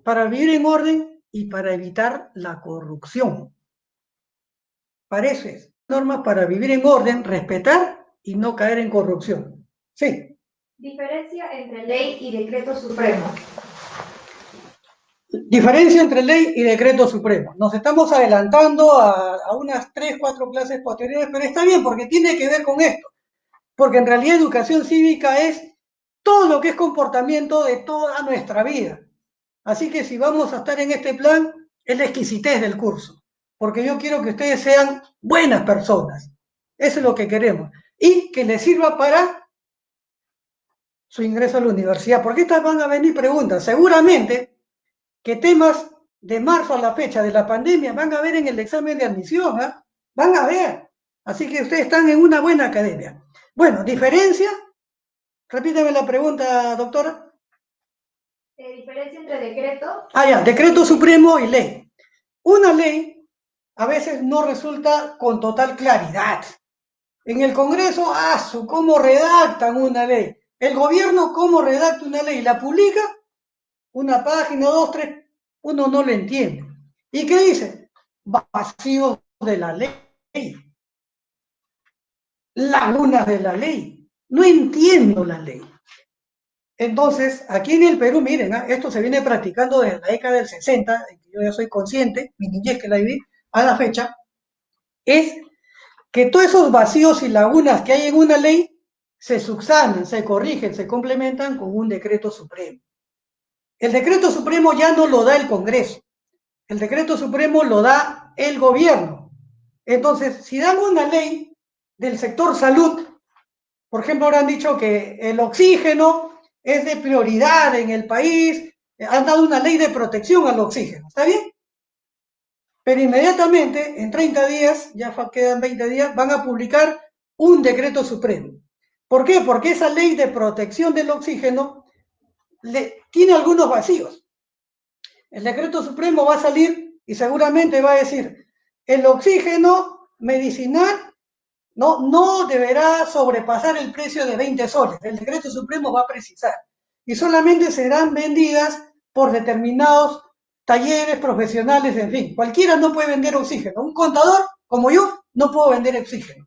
Para vivir en orden y para evitar la corrupción. Para eso es. Normas para vivir en orden, respetar y no caer en corrupción. Sí. Diferencia entre ley y decreto supremo. Diferencia entre ley y decreto supremo. Nos estamos adelantando a unas 3, 4 clases posteriores, pero está bien porque tiene que ver con esto. Porque en realidad educación cívica es todo lo que es comportamiento de toda nuestra vida. Así que si vamos a estar en este plan, es la exquisitez del curso. Porque yo quiero que ustedes sean buenas personas. Eso es lo que queremos. Y que les sirva para su ingreso a la universidad. Porque estas van a venir preguntas. Seguramente que temas de marzo a la fecha de la pandemia van a ver en el examen de admisión, ¿eh? Van a ver. Así que ustedes están en una buena academia. Bueno, diferencia. Repíteme la pregunta, doctora. Diferencia entre decreto. Ya, decreto supremo y ley. Una ley a veces no resulta con total claridad. En el Congreso, ¿cómo redactan una ley? El gobierno, ¿cómo redacta una ley? ¿La publica? Una página, dos, tres, uno no lo entiende. ¿Y qué dice? Vacíos de la ley, lagunas de la ley. No entiendo la ley. Entonces, aquí en el Perú, miren, esto se viene practicando desde la década del 60, yo ya soy consciente, mi niñez que la viví, a la fecha, es que todos esos vacíos y lagunas que hay en una ley se subsanan, se corrigen, se complementan con un decreto supremo. El decreto supremo ya no lo da el Congreso, el decreto supremo lo da el gobierno. Entonces, si dan una ley del sector salud, por ejemplo, ahora han dicho que el oxígeno es de prioridad en el país, han dado una ley de protección al oxígeno, ¿está bien? Pero inmediatamente, en 30 días, ya quedan 20 días, van a publicar un decreto supremo. ¿Por qué? Porque esa ley de protección del oxígeno tiene algunos vacíos. El decreto supremo va a salir y seguramente va a decir, el oxígeno medicinal no deberá sobrepasar el precio de 20 soles. El decreto supremo va a precisar. Y solamente serán vendidas por determinados talleres profesionales, en fin. Cualquiera no puede vender oxígeno. Un contador, como yo, no puedo vender oxígeno.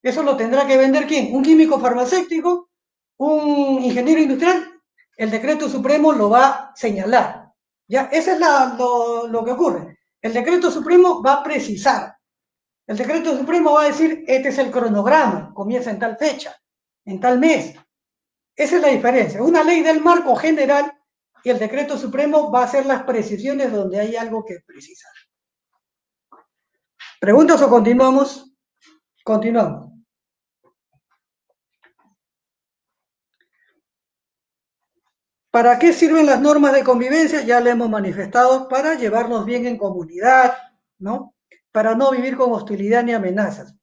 Eso lo tendrá que vender ¿quién? Un químico farmacéutico, un ingeniero industrial. El decreto supremo lo va a señalar. ¿Ya? Eso es lo que ocurre. El decreto supremo va a precisar. El decreto supremo va a decir, este es el cronograma, comienza en tal fecha, en tal mes. Esa es la diferencia. Una ley del marco general y el decreto supremo va a hacer las precisiones donde hay algo que precisar. ¿Preguntas o continuamos? Continuamos. ¿Para qué sirven las normas de convivencia? Ya lo hemos manifestado, para llevarnos bien en comunidad, ¿no? Para no vivir con hostilidad ni amenazas.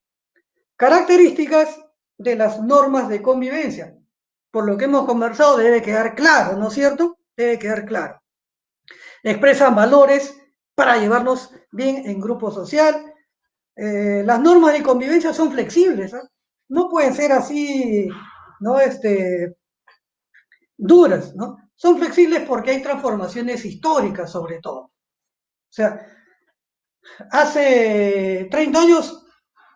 Características de las normas de convivencia. Por lo que hemos conversado debe quedar claro, ¿no es cierto? Debe quedar claro. Expresan valores para llevarnos bien en grupo social. Las normas de convivencia son flexibles, ¿eh? No pueden ser así, ¿no? Duras, ¿no? Son flexibles porque hay transformaciones históricas sobre todo. O sea, hace 30 años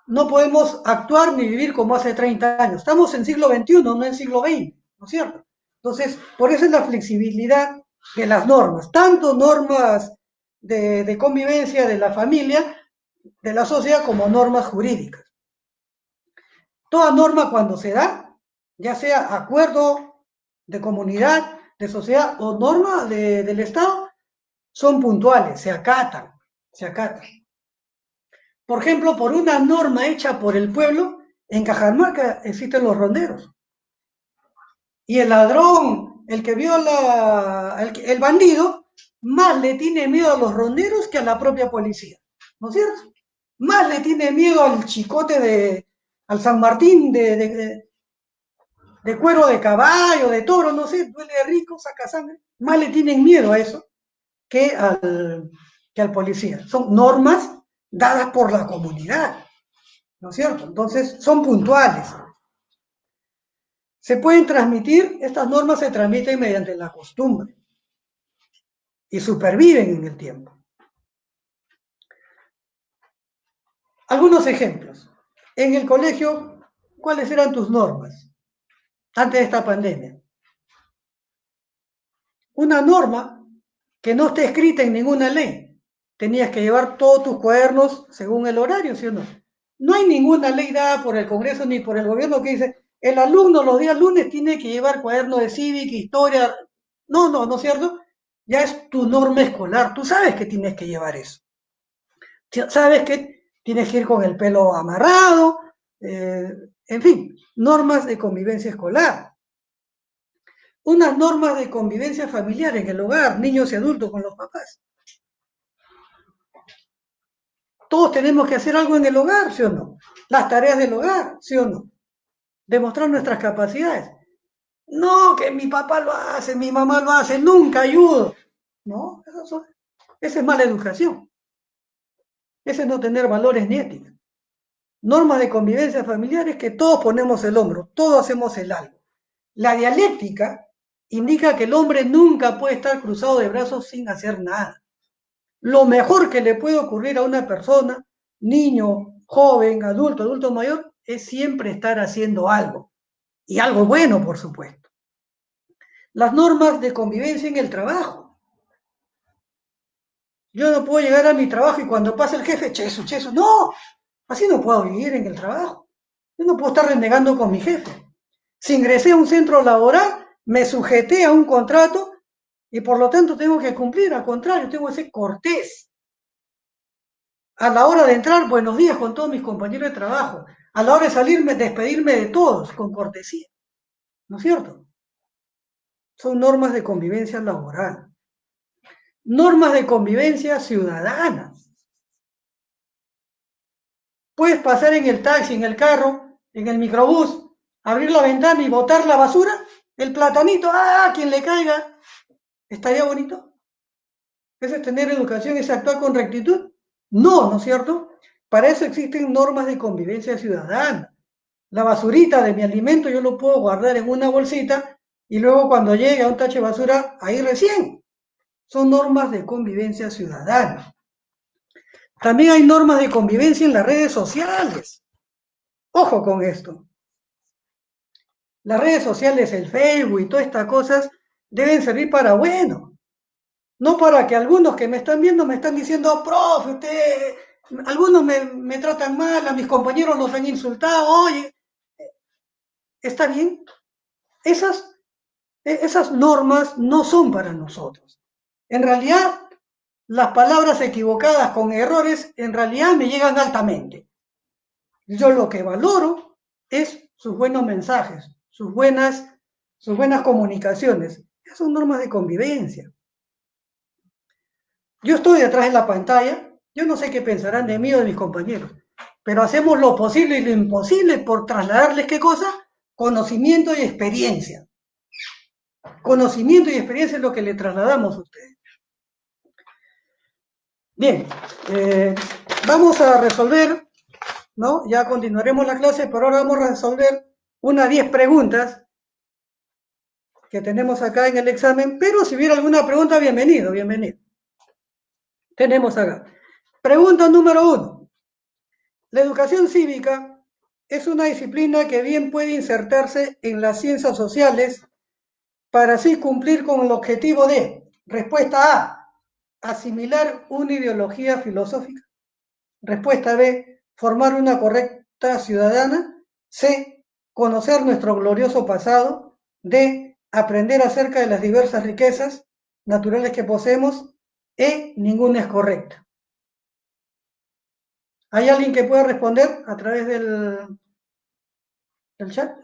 no podemos actuar ni vivir como hace 30 años. Estamos en siglo XXI, no en siglo XX, ¿no es cierto? Entonces, por eso es la flexibilidad de las normas, tanto normas de convivencia de la familia, de la sociedad, como normas jurídicas. Toda norma cuando se da, ya sea acuerdo de comunidad, de sociedad o norma del Estado, son puntuales, se acatan, se acatan. Por ejemplo, por una norma hecha por el pueblo, en Cajamarca existen los ronderos. Y el ladrón, el que viola, el bandido, más le tiene miedo a los ronderos que a la propia policía, ¿no es cierto? Más le tiene miedo al chicote al San Martín de cuero de caballo, de toro, no sé, duele rico, saca sangre. Más le tienen miedo a eso que al policía. Son normas dadas por la comunidad, ¿no es cierto? Entonces, son puntuales. Se pueden transmitir, estas normas se transmiten mediante la costumbre y superviven en el tiempo. Algunos ejemplos. En el colegio, ¿cuáles eran tus normas antes de esta pandemia? Una norma que no esté escrita en ninguna ley. Tenías que llevar todos tus cuadernos según el horario, ¿sí o no? No hay ninguna ley dada por el Congreso ni por el gobierno que dice, el alumno los días lunes tiene que llevar cuaderno de cívica, historia. No, ¿no es cierto? Ya es tu norma escolar. Tú sabes que tienes que llevar eso. Sabes que tienes que ir con el pelo amarrado. En fin, normas de convivencia escolar. Unas normas de convivencia familiar en el hogar, niños y adultos con los papás. Todos tenemos que hacer algo en el hogar, ¿sí o no? Las tareas del hogar, ¿sí o no? Demostrar nuestras capacidades. No, que mi papá lo hace, mi mamá lo hace, nunca ayudo. No, esa es mala educación. Ese es no tener valores ni ética. Normas de convivencia familiar es que todos ponemos el hombro, todos hacemos el algo. La dialéctica indica que el hombre nunca puede estar cruzado de brazos sin hacer nada. Lo mejor que le puede ocurrir a una persona, niño, joven, adulto mayor, es siempre estar haciendo algo. Y algo bueno, por supuesto. Las normas de convivencia en el trabajo. Yo no puedo llegar a mi trabajo y cuando pasa el jefe, cheso, no, así no puedo vivir en el trabajo. Yo no puedo estar renegando con mi jefe. Si ingresé a un centro laboral, me sujeté a un contrato y por lo tanto tengo que cumplir. Al contrario, tengo que ser cortés. A la hora de entrar, buenos días con todos mis compañeros de trabajo. A la hora de salirme, despedirme de todos con cortesía. ¿No es cierto? Son normas de convivencia laboral. Normas de convivencia ciudadana. Puedes pasar en el taxi, en el carro, en el microbús, abrir la ventana y botar la basura, el platanito, quien le caiga. ¿Estaría bonito? ¿Ese es tener educación, es actuar con rectitud? No, ¿no es cierto? Para eso existen normas de convivencia ciudadana. La basurita de mi alimento yo lo puedo guardar en una bolsita y luego cuando llegue a un tacho de basura, ahí recién. Son normas de convivencia ciudadana. También hay normas de convivencia en las redes sociales. Ojo con esto. Las redes sociales, el Facebook y todas estas cosas deben servir para bueno. No para que algunos que me están viendo me están diciendo, profe, usted, algunos me tratan mal, a mis compañeros los han insultado, oye, ¿está bien? Esas normas no son para nosotros. En realidad, las palabras equivocadas con errores, en realidad me llegan altamente. Yo lo que valoro es sus buenos mensajes, sus buenas comunicaciones. Esas son normas de convivencia. Yo estoy detrás de la pantalla, yo no sé qué pensarán de mí o de mis compañeros, pero hacemos lo posible y lo imposible por trasladarles, ¿qué cosa? Conocimiento y experiencia. Conocimiento y experiencia es lo que le trasladamos a ustedes. Bien, vamos a resolver, ¿no? Ya continuaremos la clase, pero ahora vamos a resolver unas 10 preguntas que tenemos acá en el examen, pero si hubiera alguna pregunta, bienvenido, bienvenido. Tenemos acá. Pregunta número 1. La educación cívica es una disciplina que bien puede insertarse en las ciencias sociales para así cumplir con el objetivo de, respuesta A, asimilar una ideología filosófica. Respuesta B, formar una correcta ciudadana. C, conocer nuestro glorioso pasado. D, aprender acerca de las diversas riquezas naturales que poseemos. E, ninguna es correcta. ¿Hay alguien que pueda responder a través del chat?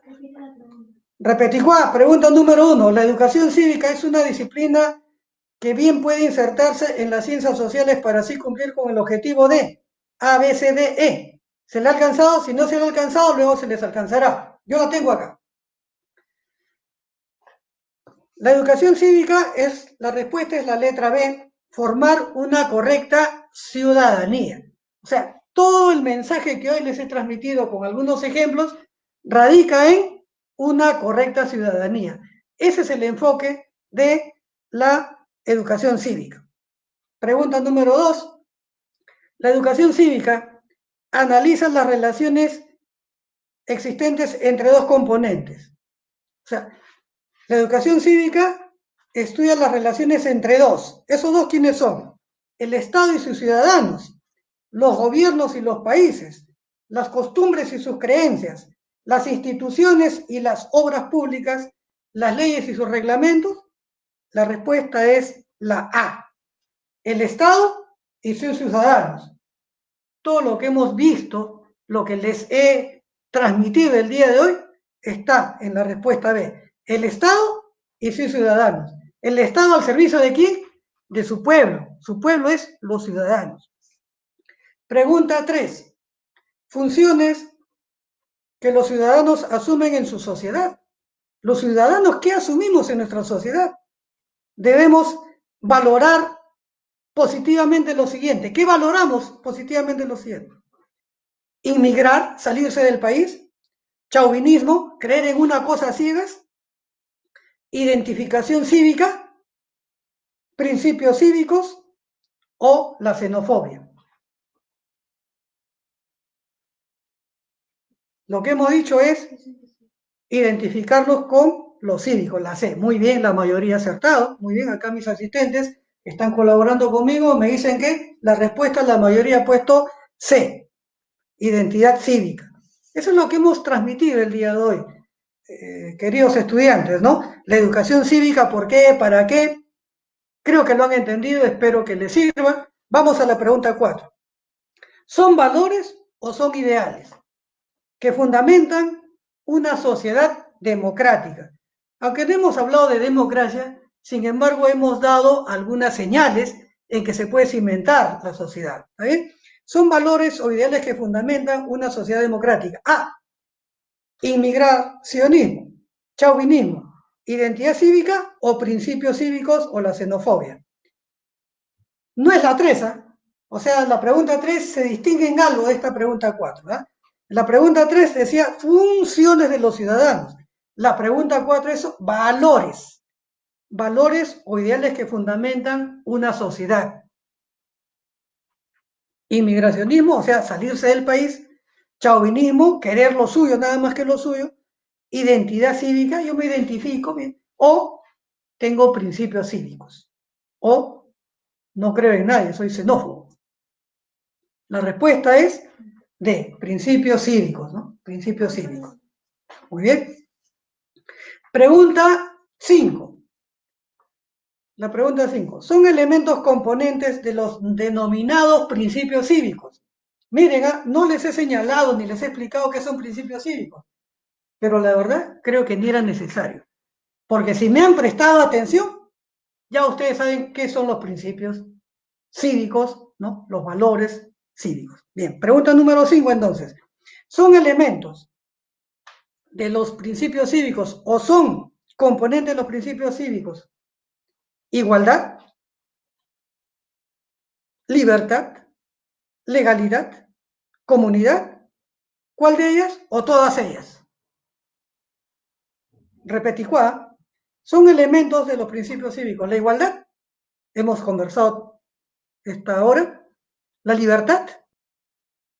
Repetimos, pregunta número 1. La educación cívica es una disciplina que bien puede insertarse en las ciencias sociales para así cumplir con el objetivo de A, B, C, D, E. ¿Se le ha alcanzado? Si no se le ha alcanzado, luego se les alcanzará. Yo la tengo acá. La educación cívica la respuesta es la letra B, formar una correcta ciudadanía. O sea, todo el mensaje que hoy les he transmitido con algunos ejemplos radica en una correcta ciudadanía. Ese es el enfoque de la educación cívica. Pregunta número 2. La educación cívica analiza las relaciones existentes entre dos componentes. O sea, la educación cívica estudia las relaciones entre dos. ¿Esos dos quiénes son? El Estado y sus ciudadanos, los gobiernos y los países, las costumbres y sus creencias, las instituciones y las obras públicas, las leyes y sus reglamentos. La respuesta es la A. El Estado y sus ciudadanos. Todo lo que hemos visto, lo que les he transmitido el día de hoy, está en la respuesta B. El Estado y sus ciudadanos. ¿El Estado al servicio de quién? De su pueblo. Su pueblo es los ciudadanos. Pregunta 3. Funciones que los ciudadanos asumen en su sociedad. Los ciudadanos, ¿qué asumimos en nuestra sociedad? Debemos valorar positivamente lo siguiente. ¿Qué valoramos positivamente lo siguiente? Inmigrar, salirse del país, chauvinismo, creer en una cosa ciegas, identificación cívica, principios cívicos o la xenofobia. Lo que hemos dicho es identificarlos con los cívicos, la C. Muy bien, la mayoría acertado. Muy bien, acá mis asistentes están colaborando conmigo, me dicen que la respuesta, la mayoría ha puesto C, identidad cívica. Eso es lo que hemos transmitido el día de hoy, queridos estudiantes, ¿no? La educación cívica, ¿por qué? ¿Para qué? Creo que lo han entendido, espero que les sirva. Vamos a la pregunta 4. ¿Son valores o son ideales que fundamentan una sociedad democrática? Aunque no hemos hablado de democracia, sin embargo hemos dado algunas señales en que se puede cimentar la sociedad. ¿Bien? Son valores o ideales que fundamentan una sociedad democrática. A. Inmigracionismo, chauvinismo, identidad cívica o principios cívicos o la xenofobia. No es la 3, ¿eh? O sea, la pregunta 3 se distingue en algo de esta pregunta 4. ¿eh? La pregunta 3 decía funciones de los ciudadanos. La pregunta 4 es valores. Valores o ideales que fundamentan una sociedad. Inmigracionismo, o sea, salirse del país. Chauvinismo, querer lo suyo, nada más que lo suyo. Identidad cívica, yo me identifico bien. O tengo principios cívicos. O no creo en nadie, soy xenófobo. La respuesta es D, principios cívicos, ¿no? Principios cívicos. Muy bien. Pregunta 5. La pregunta 5. Son elementos componentes de los denominados principios cívicos. Miren, no les he señalado ni les he explicado qué son principios cívicos, pero la verdad creo que ni era necesario. Porque si me han prestado atención, ya ustedes saben qué son los principios cívicos, ¿no? Los valores cívicos. Bien, pregunta número 5 entonces. ¿Son elementos de los principios cívicos o son componentes de los principios cívicos? Igualdad, libertad, legalidad, comunidad. ¿Cuál de ellas o todas ellas? Repeticuá, son elementos de los principios cívicos. La igualdad, hemos conversado esta hora. La libertad,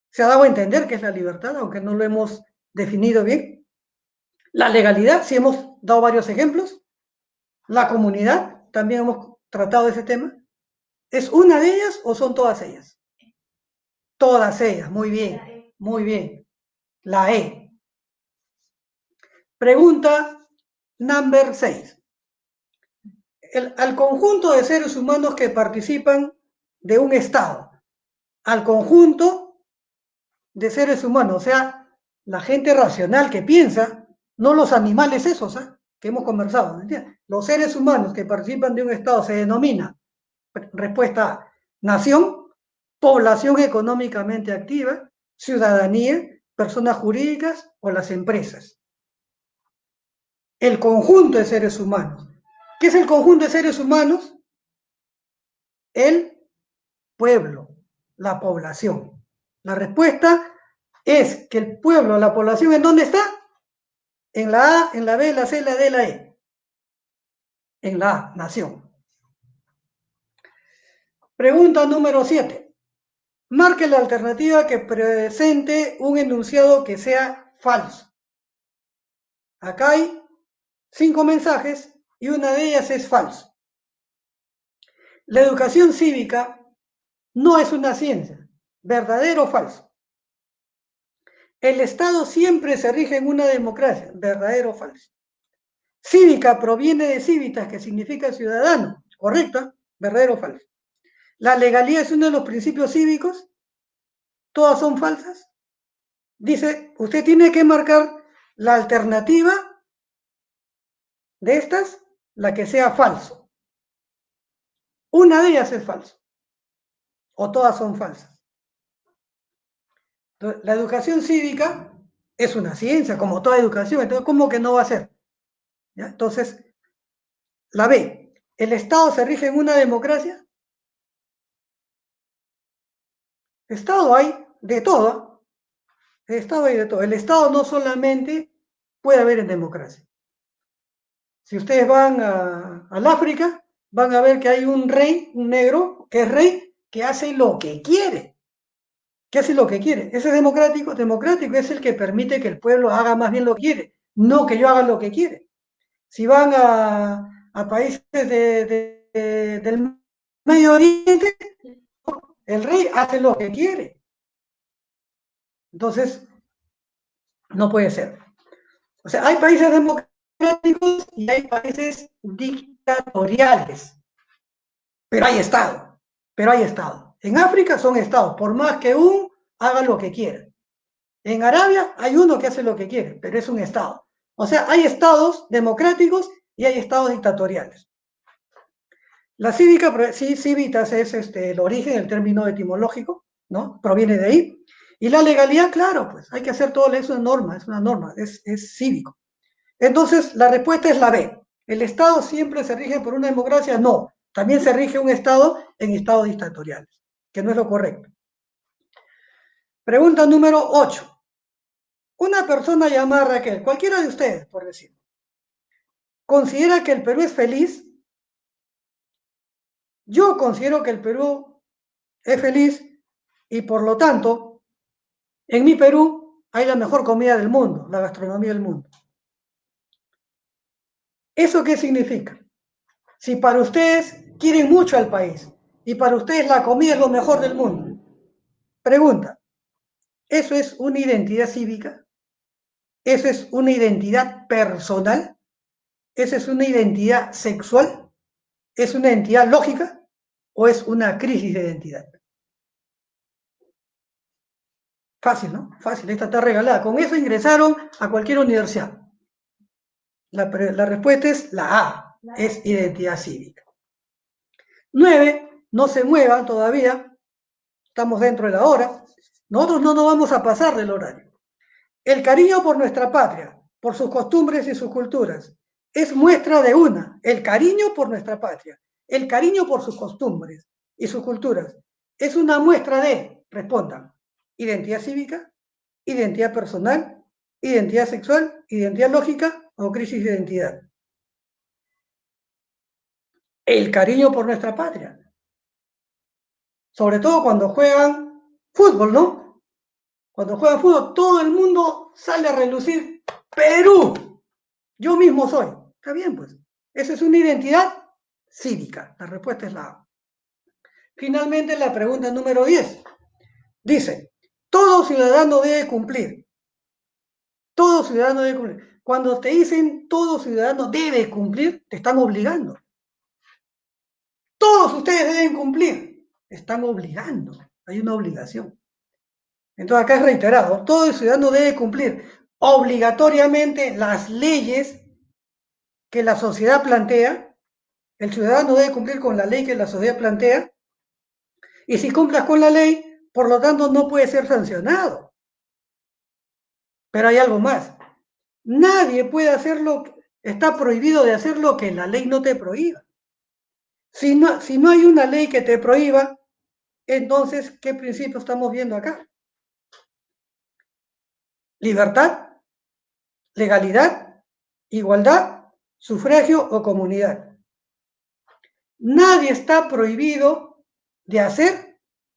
se ha dado a entender que es la libertad, aunque no lo hemos definido bien. La legalidad, sí hemos dado varios ejemplos. La comunidad, también hemos tratado ese tema. ¿Es una de ellas o son todas ellas? Todas ellas, muy bien, muy bien. La E. Pregunta number 6. Al conjunto de seres humanos que participan de un Estado, al conjunto de seres humanos, o sea, la gente racional que piensa, no los animales esos, que hemos conversado, ¿me entiendes? Los seres humanos que participan de un Estado se denomina, respuesta A, nación, población económicamente activa, ciudadanía, personas jurídicas o las empresas. El conjunto de seres humanos. ¿Qué es el conjunto de seres humanos? El pueblo, la población. La respuesta es que el pueblo, la población, ¿en dónde está? En la A, en la B, la C, la D, la E. En la A, nación. Pregunta número 7. Marque la alternativa que presente un enunciado que sea falso. Acá hay 5 mensajes y una de ellas es falso. La educación cívica no es una ciencia, ¿verdadero o falso? El Estado siempre se rige en una democracia, ¿verdadero o falso? Cívica proviene de civitas, que significa ciudadano, ¿correcto? ¿Verdadero o falso? La legalidad es uno de los principios cívicos, todas son falsas. Dice, usted tiene que marcar la alternativa de estas, la que sea falso. Una de ellas es falso, o todas son falsas. Entonces, la educación cívica es una ciencia, como toda educación, entonces, ¿cómo que no va a ser? ¿Ya? Entonces, la B, ¿el Estado se rige en una democracia? Estado hay de todo. El Estado hay de todo. El Estado no solamente puede haber en democracia. Si ustedes van al África, van a ver que hay un rey, un negro, que es rey, que hace lo que quiere. ¿Qué hace lo que quiere? ¿Ese es democrático? Democrático es el que permite que el pueblo haga más bien lo que quiere, no que yo haga lo que quiere. Si van a países del Medio Oriente, el rey hace lo que quiere. Entonces, no puede ser. O sea, hay países democráticos y hay países dictatoriales. Pero hay Estado. Pero hay Estado. En África son Estados, por más que uno haga lo que quiera. En Arabia hay uno que hace lo que quiere, pero es un Estado. O sea, hay Estados democráticos y hay Estados dictatoriales. La cívica, sí, civitas es el origen, el término etimológico, ¿no? Proviene de ahí. Y la legalidad, claro, pues hay que hacer todo eso, es una norma, es cívico. Entonces, la respuesta es la B. ¿El Estado siempre se rige por una democracia? No. También se rige un Estado en estados dictatoriales, que no es lo correcto. Pregunta número 8. Una persona llamada Raquel, cualquiera de ustedes, por decir, ¿considera que el Perú es feliz? Yo considero que el Perú es feliz y por lo tanto, en mi Perú hay la mejor comida del mundo, la gastronomía del mundo. ¿Eso qué significa? Si para ustedes quieren mucho al país y para ustedes la comida es lo mejor del mundo, pregunta, ¿eso es una identidad cívica? ¿Eso es una identidad personal? ¿Eso es una identidad sexual? ¿Es una identidad lógica o es una crisis de identidad? Fácil, ¿no? Fácil, esta está regalada. Con eso ingresaron a cualquier universidad. La respuesta es la A, es identidad cívica. 9, no se muevan todavía, estamos dentro de la hora. Nosotros no nos vamos a pasar del horario. El cariño por nuestra patria, por sus costumbres y sus culturas, es muestra de una, el cariño por nuestra patria, el cariño por sus costumbres y sus culturas, es una muestra de, respondan, identidad cívica, identidad personal, identidad sexual, identidad lógica o crisis de identidad. El cariño por nuestra patria. Sobre todo cuando juegan fútbol, ¿no? Cuando juegan fútbol, todo el mundo sale a relucir. Perú, yo mismo soy. Está bien, pues. Esa es una identidad cívica. La respuesta es la A. Finalmente, la pregunta número 10. Dice, todo ciudadano debe cumplir. Todo ciudadano debe cumplir. Cuando te dicen todo ciudadano debe cumplir, te están obligando. Todos ustedes deben cumplir. Están obligando. Hay una obligación. Entonces acá es reiterado, todo ciudadano debe cumplir obligatoriamente las leyes que la sociedad plantea. El ciudadano debe cumplir con la ley que la sociedad plantea. Y si cumplas con la ley, por lo tanto no puede ser sancionado. Pero hay algo más. Nadie puede hacerlo, está prohibido de hacer lo que la ley no te prohíba. Si no hay una ley que te prohíba, entonces, ¿qué principio estamos viendo acá? Libertad, legalidad, igualdad, sufragio o comunidad. Nadie está prohibido de hacer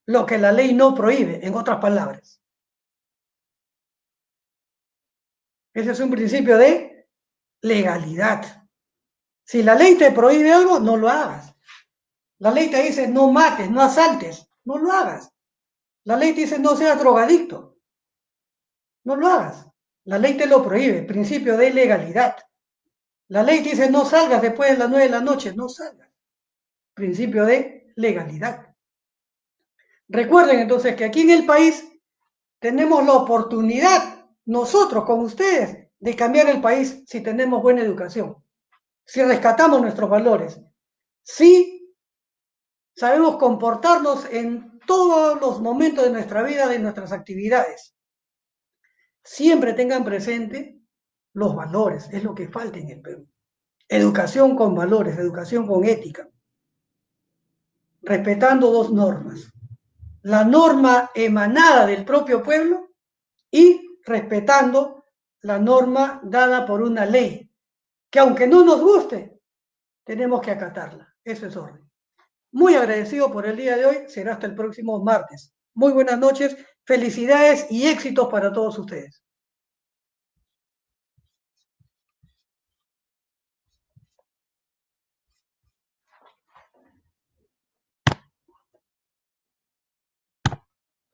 lo que la ley no prohíbe, en otras palabras. Ese es un principio de legalidad. Si la ley te prohíbe algo, no lo hagas. La ley te dice no mates, no asaltes, no lo hagas. La ley te dice no seas drogadicto, no lo hagas. La ley te lo prohíbe, principio de legalidad. La ley te dice no salgas después de las 9 de la noche, no salgas. Principio de legalidad. Recuerden entonces que aquí en el país tenemos la oportunidad, nosotros con ustedes, de cambiar el país si tenemos buena educación, si rescatamos nuestros valores, si sabemos comportarnos en todos los momentos de nuestra vida, de nuestras actividades. Siempre tengan presente los valores, es lo que falta en el Perú. Educación con valores, educación con ética, respetando dos normas. La norma emanada del propio pueblo y respetando la norma dada por una ley, que aunque no nos guste, tenemos que acatarla. Eso es orden. Muy agradecido por el día de hoy. Será hasta el próximo martes. Muy buenas noches, felicidades y éxitos para todos ustedes.